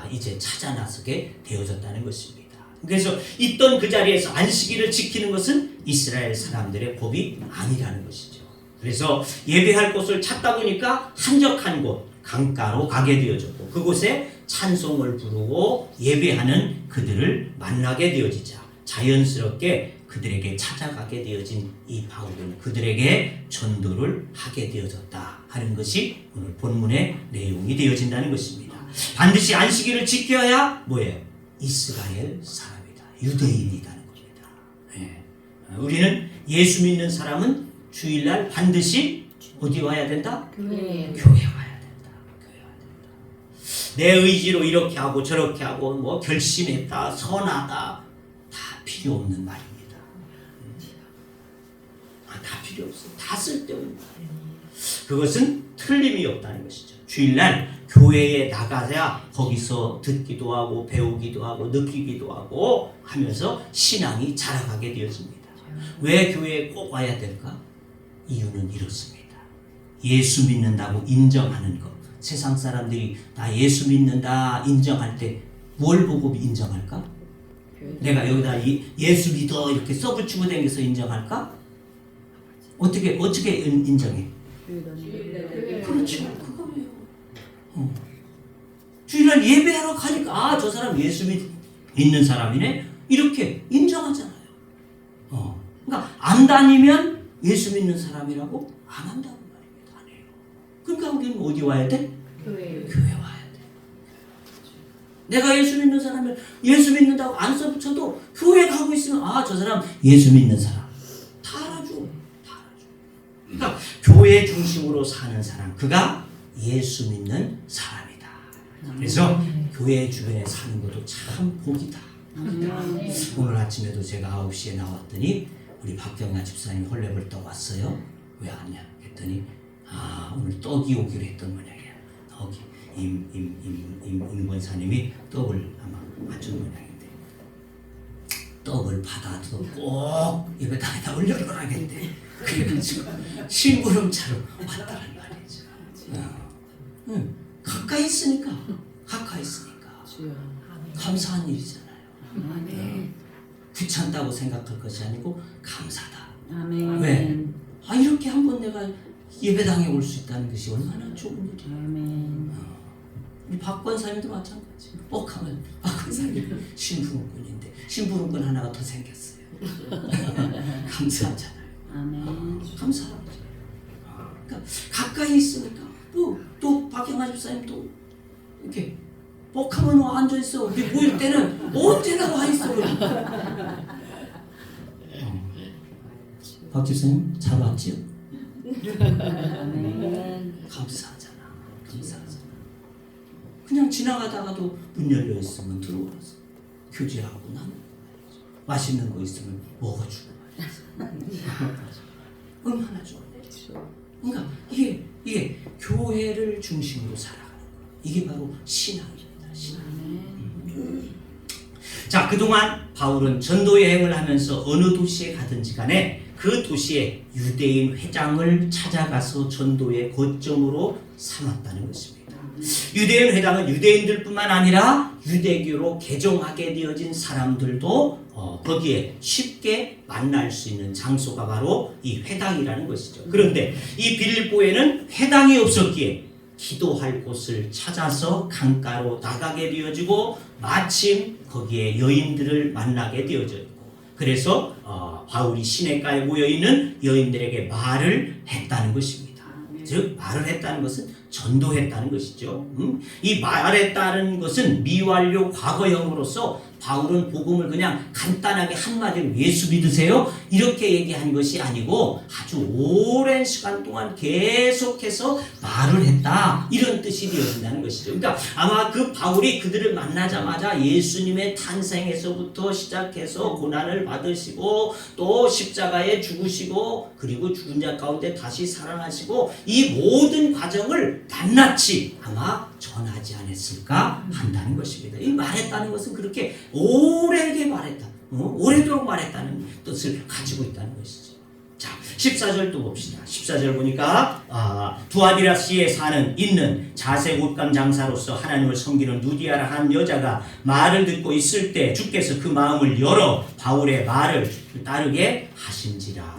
이제 찾아 나서게 되어졌다는 것입니다. 그래서 있던 그 자리에서 안식일을 지키는 것은 이스라엘 사람들의 법이 아니라는 것이죠. 그래서 예배할 곳을 찾다 보니까 한적한 곳 강가로 가게 되어졌고 그곳에 찬송을 부르고 예배하는 그들을 만나게 되어지자 자연스럽게 그들에게 찾아가게 되어진 이 바울은 그들에게 전도를 하게 되어졌다 하는 것이 오늘 본문의 내용이 되어진다는 것입니다. 반드시 안식일을 지켜야 뭐예요? 이스라엘 사람이다. 유대인이라는 겁니다. 네. 우리는 예수 믿는 사람은 주일날 반드시 어디 와야 된다? 교회에 와야 된다. 내 의지로 이렇게 하고 저렇게 하고 뭐 결심했다, 선하다 다 필요 없는 말입니다. 다 필요 없어. 다 쓸데없는 말이에요. 그것은 틀림이 없다는 것이죠. 주일날 교회에 나가야 거기서 듣기도 하고 배우기도 하고 느끼기도 하고 하면서 신앙이 자라가게 되어집니다. 왜 교회에 꼭 와야 될까? 이유는 이렇습니다. 예수 믿는다고 인정하는 것. 세상 사람들이 나 예수 믿는다 인정할 때 뭘 보고 인정할까? 내가 여기다 예수 믿어 이렇게 써붙이고 다녀서 인정할까? 어떻게 인정해? 그렇죠. 그거예요. 주일날 예배하러 가니까 저 사람 예수 믿는 사람이네 이렇게 인정하잖아요. 그러니까 안 다니면 예수 믿는 사람이라고 안 한다고 말입니다. 안 해요. 그러니까 우리는 어디 와야 돼? 교회 와야 돼. 내가 예수 믿는 사람을 예수 믿는다고 안 써붙여도 교회 가고 있으면 저 사람 예수 믿는 사람 다 알아줘. 그러니까 교회 중심으로 사는 사람 그가 예수 믿는 사람이다. 그래서 교회 주변에 사는 것도 참 복이다. 오늘 아침에도 제가 9시에 나왔더니 우리 박경아 집사님이 헐레벌떡 왔어요. 왜 왔냐 했더니 오늘 떡이 오기로 했던 모양이야. 떡이 임 권사님이 떡을 아마 맞춘 모양인데 떡을 받아도 꼭 예배당에다 올려놓아야겠대. 그래가지고 심부름차로 왔다는 말이죠. 가까이 있으니까 감사한 일이잖아요. 귀찮다고 생각할 것이 아니고 감사다. 왜? 이렇게 한번 내가 예배당에 올 수 있다는 것이 얼마나 좋은 일이야. 우리 박 권사님도 마찬가지. 하면 박 권사님 심부름꾼인데 심부름꾼 하나가 더 생겼어요. 감사하잖아요. 감사하죠. 그러니까 가까이 있으니까 또 박경아 집사님도 이렇게 하면 앉아 있어. 우리 모일 때는 언제나 와 있어. 박 집사님 잘 왔지요? 감사하잖아. 그냥 지나가다가도 문 열려 있으면 들어와서 교제하고 나는 맛있는 거 있으면 먹어주고 얼마나 좋아요. 그러니까 이게 교회를 중심으로 살아가는 거예요. 이게 바로 신앙입니다. 자, 그동안 바울은 전도 여행을 하면서 어느 도시에 가든지 간에 그 도시에 유대인 회당을 찾아가서 전도의 거점으로 삼았다는 것입니다. 유대인 회당은 유대인들뿐만 아니라 유대교로 개종하게 되어진 사람들도 거기에 쉽게 만날 수 있는 장소가 바로 이 회당이라는 것이죠. 그런데 이 빌립보에는 회당이 없었기에 기도할 곳을 찾아서 강가로 나가게 되어지고 마침 거기에 여인들을 만나게 되어졌고 그래서 바울이 시내가에 모여있는 여인들에게 말을 했다는 것입니다. 즉 말을 했다는 것은 전도했다는 것이죠. 이 말했다는 것은 미완료 과거형으로서 바울은 복음을 그냥 간단하게 한마디로 예수 믿으세요 이렇게 얘기한 것이 아니고 아주 오랜 시간 동안 계속해서 말을 했다 이런 뜻이 되어진다는 것이죠. 그러니까 아마 그 바울이 그들을 만나자마자 예수님의 탄생에서부터 시작해서 고난을 받으시고 또 십자가에 죽으시고 그리고 죽은 자 가운데 다시 살아나시고 이 모든 과정을 낱낱이 아마 전하지 않았을까 한다는 것입니다. 이 말했다는 것은 그렇게 오래게 말했다, 오래도록 말했다는 뜻을 가지고 있다는 것이죠. 자, 14절도 봅시다. 14절 보니까 두아디라시에 있는 자색 옷감 장사로서 하나님을 섬기는 누디아라 한 여자가 말을 듣고 있을 때 주께서 그 마음을 열어 바울의 말을 따르게 하신지라.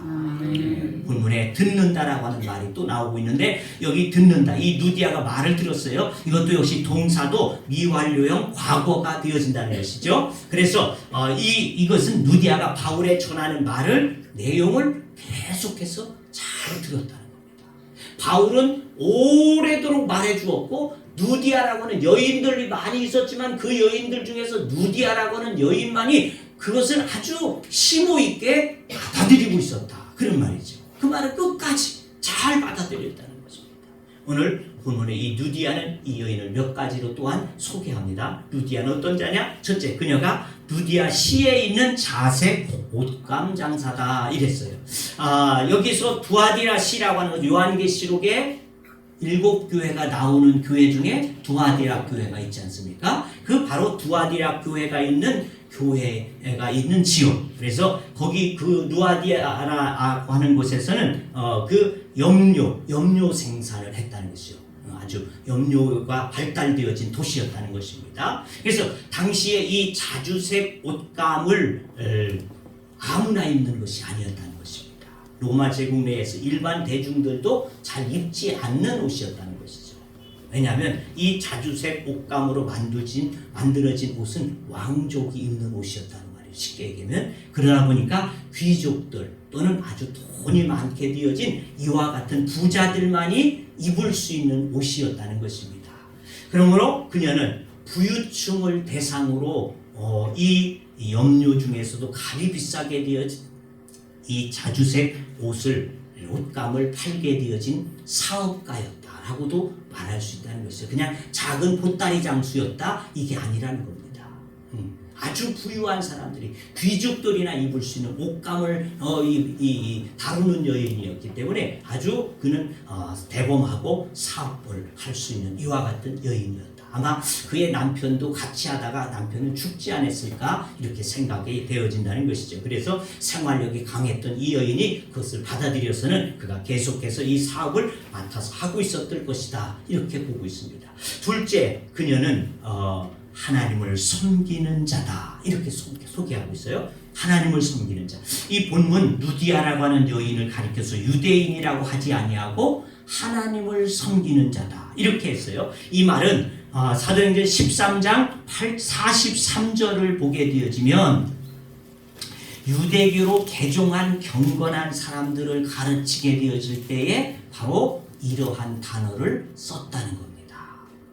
본문에 듣는다라고 하는 말이 또 나오고 있는데 여기 듣는다. 이 누디아가 말을 들었어요. 이것도 역시 동사도 미완료형 과거가 되어진다는 것이죠. 그래서 이것은 누디아가 바울에 전하는 말을 내용을 계속해서 잘 들었다는 겁니다. 바울은 오래도록 말해주었고 누디아라고 하는 여인들이 많이 있었지만 그 여인들 중에서 누디아라고 하는 여인만이 그것을 아주 심호 있게 받아들이고 있었다. 그런 말이죠. 그 말을 끝까지 잘 받아들였다는 것입니다. 오늘 본문의 이 누디아는 이 여인을 몇 가지로 또한 소개합니다. 누디아는 어떤 자냐? 첫째, 그녀가 누디아 시에 있는 자색 옷감 장사다 이랬어요. 여기서 두아디라 시라고 하는 건 요한계시록에 7교회가 나오는 교회 중에 두아디라 교회가 있지 않습니까? 그 바로 두아디라 교회가 있는 교회가 있는 지역. 그래서 거기 그 누아디아라고 하는 곳에서는 그 염료 생산을 했다는 것이죠. 아주 염료가 발달되어진 도시였다는 것입니다. 그래서 당시에 이 자주색 옷감을 아무나 입는 것이 아니었다는 것입니다. 로마 제국 내에서 일반 대중들도 잘 입지 않는 옷이었다는 것이죠. 왜냐하면 이 자주색 옷감으로 만들어진 옷은 왕족이 입는 옷이었다는 말이에요. 쉽게 얘기하면. 그러다 보니까 귀족들 또는 아주 돈이 많게 되어진 이와 같은 부자들만이 입을 수 있는 옷이었다는 것입니다. 그러므로 그녀는 부유층을 대상으로 이 염료 중에서도 값이 비싸게 되어진 이 자주색 옷감을 팔게 되어진 사업가였다라고도 말할 수 있다는 것이죠. 그냥 작은 보따리 장수였다 이게 아니라는 겁니다. 아주 부유한 사람들이 귀족들이나 입을 수 있는 옷감을 다루는 여인이었기 때문에 아주 그는 대범하고 사업을 할 수 있는 이와 같은 여인이었다. 아마 그의 남편도 같이 하다가 남편은 죽지 않았을까 이렇게 생각이 되어진다는 것이죠. 그래서 생활력이 강했던 이 여인이 그것을 받아들여서는 그가 계속해서 이 사업을 맡아서 하고 있었을 것이다 이렇게 보고 있습니다. 둘째, 그녀는 하나님을 섬기는 자다 이렇게 소개하고 있어요. 하나님을 섬기는 자. 이 본문 누디아라고 하는 여인을 가리켜서 유대인이라고 하지 아니하고 하나님을 섬기는 자다 이렇게 했어요. 이 말은 사도행전 13장 43절을 보게 되어지면 유대교로 개종한 경건한 사람들을 가르치게 되어질 때에 바로 이러한 단어를 썼다는 겁니다.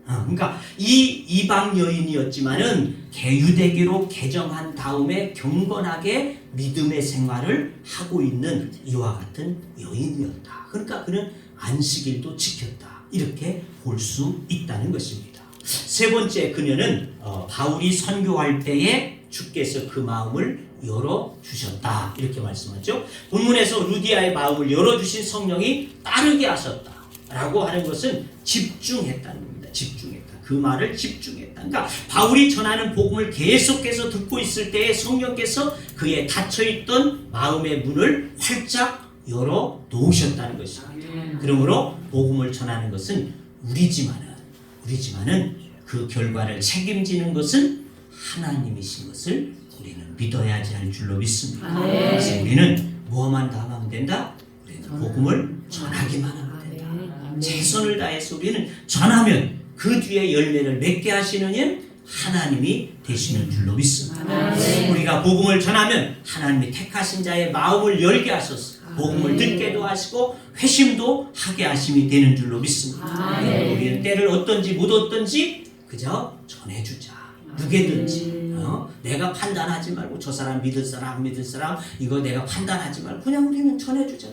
그러니까 이 이방 여인이었지만은 유대교로 개정한 다음에 경건하게 믿음의 생활을 하고 있는 이와 같은 여인이었다. 그러니까 그는 안식일도 지켰다. 이렇게 볼 수 있다는 것입니다. 세 번째, 그녀는 바울이 선교할 때에 주께서 그 마음을 열어주셨다. 이렇게 말씀하죠. 본문에서 루디아의 마음을 열어주신 성령이 따르게 하셨다. 라고 하는 것은 집중했다는 겁니다. 집중했다. 그 말을 집중했다. 그러니까 바울이 전하는 복음을 계속해서 듣고 있을 때에 성령께서 그의 닫혀있던 마음의 문을 활짝 열어 놓으셨다는 것입니다. 그러므로 복음을 전하는 것은 우리지만은 그 결과를 책임지는 것은 하나님이신 것을 우리는 믿어야지 할 줄로 믿습니다. 그래서 우리는 뭐만 다 하면 된다? 우리는 복음을 전하기만 하면 된다. 최선을 다해서 우리는 전하면 그 뒤에 열매를 맺게 하시는 일 하나님이 되시는 줄로 믿습니다. 우리가 복음을 전하면 하나님이 택하신 자의 마음을 열게 하셔서 복음을 듣게도 하시고 회심도 하게 하심이 되는 줄로 믿습니다. 우리는 때를 얻든지 못 얻든지 그저 전해주자. 누구든지 내가 판단하지 말고 저 사람 믿을 사람 안 믿을 사람 이거 내가 판단하지 말고 그냥 우리는 전해주자.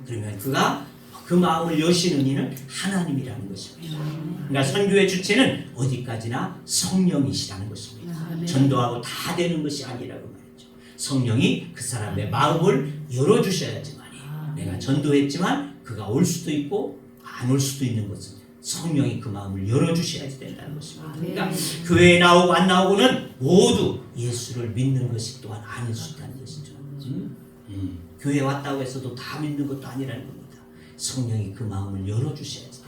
그러면 그가 그 마음을 여시는 이는 하나님이라는 것입니다. 그러니까 선교의 주체는 어디까지나 성령이시라는 것입니다. 전도하고 다 되는 것이 아니라고 말이죠. 성령이 그 사람의 마음을 열어주셔야지만이 내가 전도했지만 그가 올 수도 있고 안 올 수도 있는 것은 성령이 그 마음을 열어주셔야지 된다는 것입니다. 그러니까 교회에 나오고 안 나오고는 모두 예수를 믿는 것이 또한 아닐 수 있다는 것이죠. 교회 왔다고 해서도 다 믿는 것도 아니라는 겁니다. 성령이 그 마음을 열어주셔야지.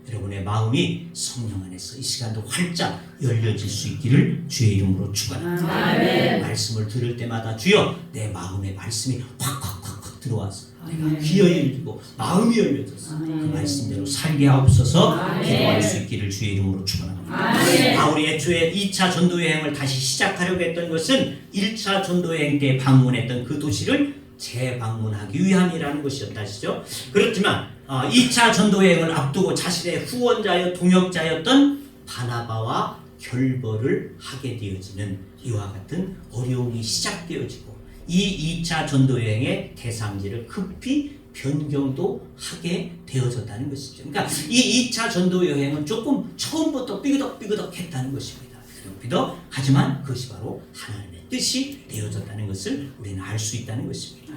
여러분의 마음이 성령 안에서 이 시간도 활짝 열려질 수 있기를 주의 이름으로 축원합니다. 말씀을 들을 때마다 주여 내 마음의 말씀이 확 들어와서 내가 귀 열리고 마음이 열려져서 그 말씀대로 살게 하옵소서. 기도할 수 있기를 주의 이름으로 축원합니다. 바울이 애초에 2차 전도여행을 다시 시작하려고 했던 것은 1차 전도여행 때 방문했던 그 도시를 재방문하기 위함이라는 것이었다 하시죠. 그렇지만 2차 전도여행을 앞두고 자신의 후원자여 동역자였던 바나바와 결별을 하게 되어지는 이와 같은 어려움이 시작되어지고 이 2차 전도여행의 대상지를 급히 변경도 하게 되어졌다는 것이죠. 그러니까 이 2차 전도 여행은 조금 처음부터 삐그덕삐그덕 했다는 것입니다. 삐그덕삐그덕 하지만 그것이 바로 하나님의 뜻이 되어졌다는 것을 우리는 알 수 있다는 것입니다.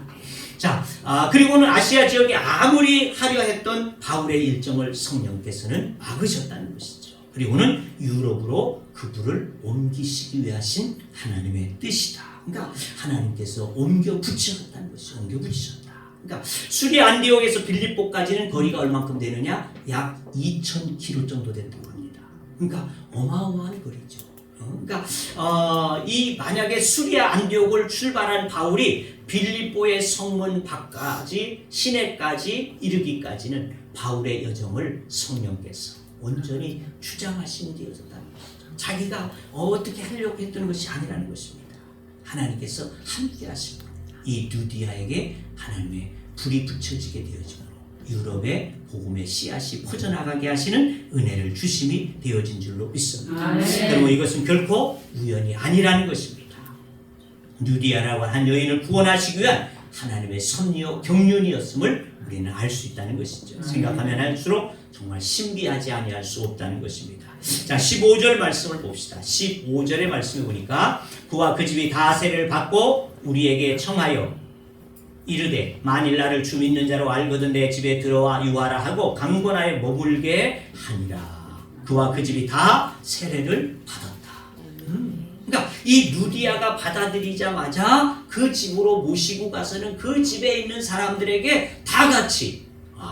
자, 그리고는 아시아 지역에 아무리 하려 했던 바울의 일정을 성령께서는 막으셨다는 것이죠. 그리고는 유럽으로 그들을 옮기시기 위해 하신 하나님의 뜻이다. 그러니까 하나님께서 옮겨 붙이셨다는 것이죠. 옮겨 붙이셨다. 그러니까 수리 안디옥에서 빌립보까지는 거리가 얼마큼 되느냐? 약 2,000km 정도 된다고 합니다. 그러니까 어마어마한 거리죠. 그러니까 이 만약에 수리아 안디옥을 출발한 바울이 빌립보의 성문 밖까지 시내까지 이르기까지는 바울의 여정을 성령께서 온전히 주장하시는 되어졌다는 것이죠. 자기가 어떻게 하려고 했던 것이 아니라는 것입니다. 하나님께서 함께 하시고 이 루디아에게 하나님의 불이 붙여지게 되어지므로 유럽의 복음의 씨앗이 퍼져나가게 하시는 은혜를 주심이 되어진 줄로 믿습니다. 그리고 이것은 결코 우연이 아니라는 것입니다. 루디아라고 한 여인을 구원하시기 위한 하나님의 섭리요 경륜이었음을 우리는 알 수 있다는 것이죠. 생각하면 할수록 정말 신비하지 아니할 수 없다는 것입니다. 자, 15절 말씀을 봅시다. 15절의 말씀을 보니까 그와 그 집이 다 세례를 받고 우리에게 청하여 이르되 만일 나를 주 믿는 자로 알거든 내 집에 들어와 유하라 하고 강권하여 머물게 하니라. 그와 그 집이 다 세례를 받았다. 그러니까 이 루디아가 받아들이자마자 그 집으로 모시고 가서는 그 집에 있는 사람들에게 다 같이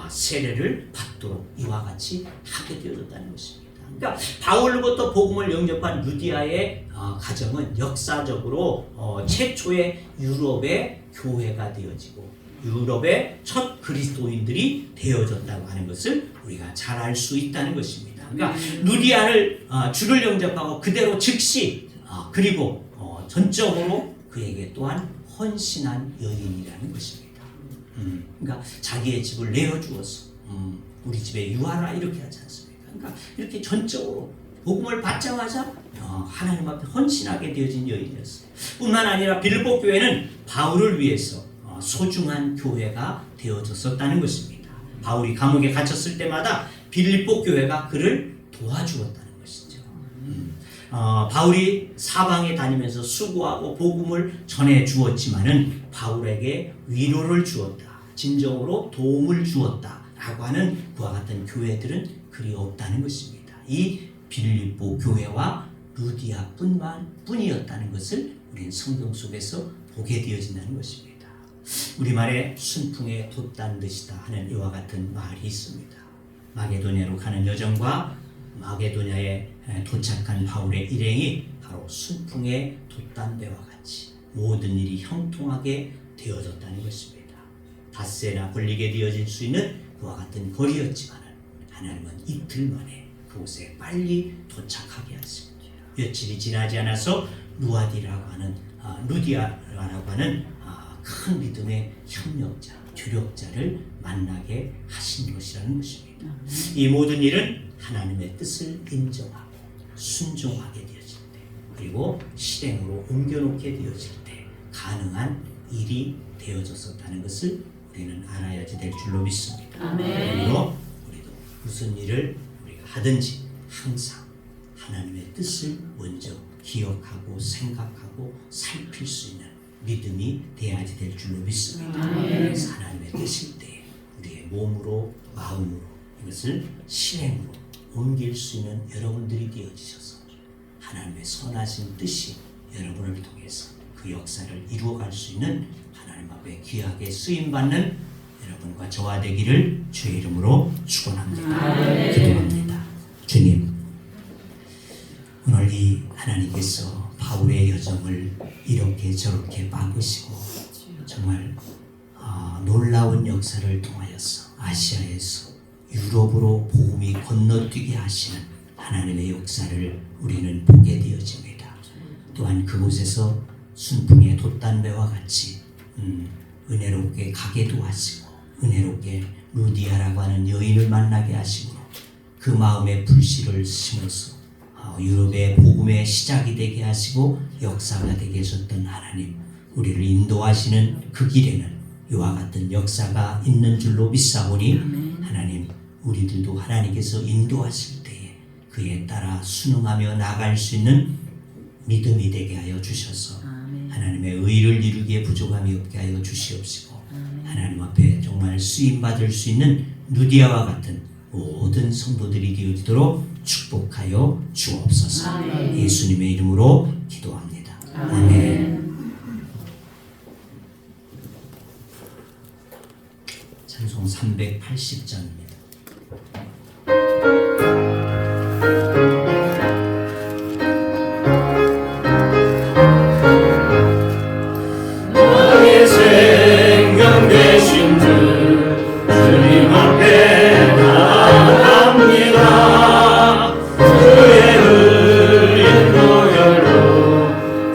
세례를 받도록 이와 같이 하게 되어졌다는 것입니다. 그러니까 바울로부터 복음을 영접한 루디아의 가정은 역사적으로 최초의 유럽의 교회가 되어지고 유럽의 첫 그리스도인들이 되어졌다고 하는 것을 우리가 잘 알 수 있다는 것입니다. 그러니까 루디아를 주를 영접하고 그대로 즉시 그리고 전적으로 그에게 또한 헌신한 여인이라는 것입니다. 그러니까 자기의 집을 내어주어서 우리 집에 유하라 이렇게 하지 않습니까? 그러니까 이렇게 전적으로 복음을 받자마자 하나님 앞에 헌신하게 되어진 여인이었어요. 뿐만 아니라 빌립보 교회는 바울을 위해서 소중한 교회가 되어졌었다는 것입니다. 바울이 감옥에 갇혔을 때마다 빌립보 교회가 그를 도와주었다는 것이죠. 바울이 사방에 다니면서 수고하고 복음을 전해 주었지만은 바울에게 위로를 주었다. 진정으로 도움을 주었다. 라고 하는 그와 같은 교회들은 그리 없다는 것입니다. 이 빌립보 교회와 루디아 뿐이었다는 것을 우리는 성경 속에서 보게 되어진다는 것입니다. 우리말에 순풍에 돛단 듯이다 하는 이와 같은 말이 있습니다. 마게도냐로 가는 여정과 마게도냐에 도착한 바울의 일행이 바로 순풍에 돛단 배와 같이 모든 일이 형통하게 되어졌다는 것입니다. 닷새나 걸리게 되어질 수 있는 그와 같은 거리였지만 하나님은 이틀 만에 그곳에 빨리 도착하게 하십니다. 며칠이 지나지 않아서 루디아라고 하는 큰 믿음의 협력자, 교력자를 만나게 하신 것이라는 것입니다. 이 모든 일은 하나님의 뜻을 인정하고 순종하게 되어질 때 그리고 실행으로 옮겨놓게 되어질 때 가능한 일이 되어졌었다는 것을 우리는 알아야지 될 줄로 믿습니다. 그리고 우리도 무슨 일을 우리가 하든지 항상 하나님의 뜻을 먼저 기억하고 생각하고 살필 수 있는 믿음이 돼야지 될 줄로 믿습니다. 그래서 하나님의 뜻일 때 우리의 몸으로 마음으로 이것을 실행으로 옮길 수 있는 여러분들이 되어지셔서 하나님의 선하신 뜻이 여러분을 통해서 그 역사를 이루어갈 수 있는 하나님 앞에 귀하게 쓰임받는 여러분과 저와 되기를 주의 이름으로 축원합니다. 기도합니다. 주님, 오늘 이 하나님께서 바울의 여정을 이렇게 저렇게 막으시고 정말 놀라운 역사를 통하여서 아시아에서 유럽으로 복음이 건너뛰게 하시는 하나님의 역사를 우리는 보게 되어집니다. 또한 그곳에서 순풍의 돛단배와 같이 은혜롭게 가게도 하시고 은혜롭게 루디아라고 하는 여인을 만나게 하시고 그 마음에 불씨를 심어서 유럽의 복음의 시작이 되게 하시고 역사가 되게 하셨던 하나님, 우리를 인도하시는 그 길에는 이와 같은 역사가 있는 줄로 믿사오니 하나님 우리들도 하나님께서 인도하실 때에 그에 따라 순응하며 나아갈 수 있는 믿음이 되게 하여 주셔서 하나님의 의를 이루기에 부족함이 없게 하여 주시옵시고 하나님 앞에 정말 쓰임받을 수 있는 누디아와 같은 모든 성도들이 되어지도록 축복하여 주옵소서. 예수님의 이름으로 기도합니다. 아멘. 찬송 380장입니다. 나의 생명 되신 주 주님 앞에 나아갑니다. 주의 인도열로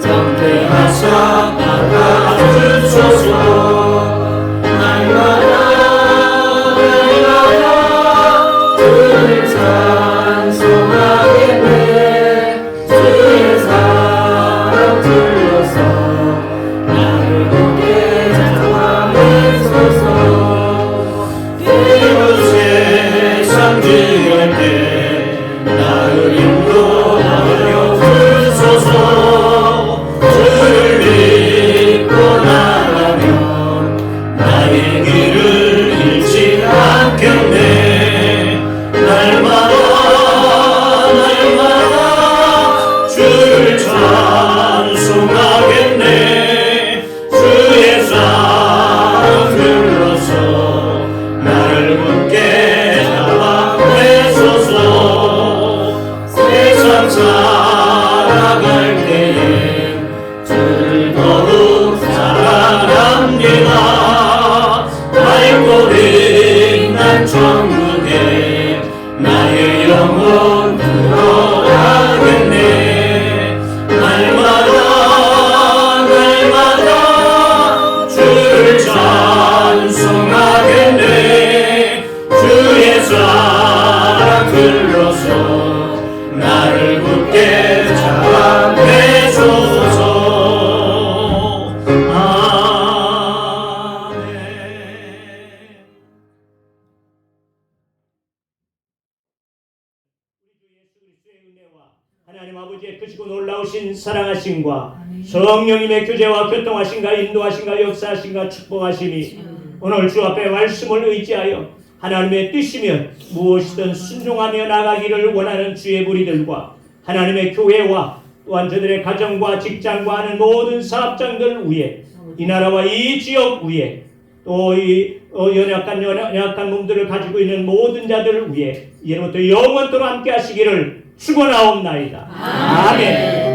정죄하사 닦아주소서. 날마다 주를 찬송하겠네. 주의 사랑 들려서 나를 보게 잡아내소서. 이곳 세상 지을 때 나를 인도하여 주소서. 주를 믿고 나가면 나의 길을 잃지 않겠네. 날마다 주를 찬송하겠네. 주의 사랑 들어서 나를 굳게 잡아내소서. 세상 살아갈 때에 주를 더욱 사랑합니다. 밝고 빛난 천국에 나의 영혼 들어가겠네. 날마다 주를 찬송하겠네. 주의 사랑 들러서 나를 굳게 잡아내소서. 아멘. 하나님 아버지의 크시고 놀라우신 사랑하심과 성령님의 교제와 교통하심과 인도하심과 역사하심과 축복하심이 오늘 주 앞에 말씀을 의지하여 하나님의 뜻이면 무엇이든 순종하며 나가기를 원하는 주의 무리들과 하나님의 교회와 또한 저들의 가정과 직장과 하는 모든 사업장들 위에 이 나라와 이 지역 위에 또 이 연약한 몸들을 가지고 있는 모든 자들을 위해 이제부터 영원토록 함께 하시기를 축원하옵나이다. 아멘.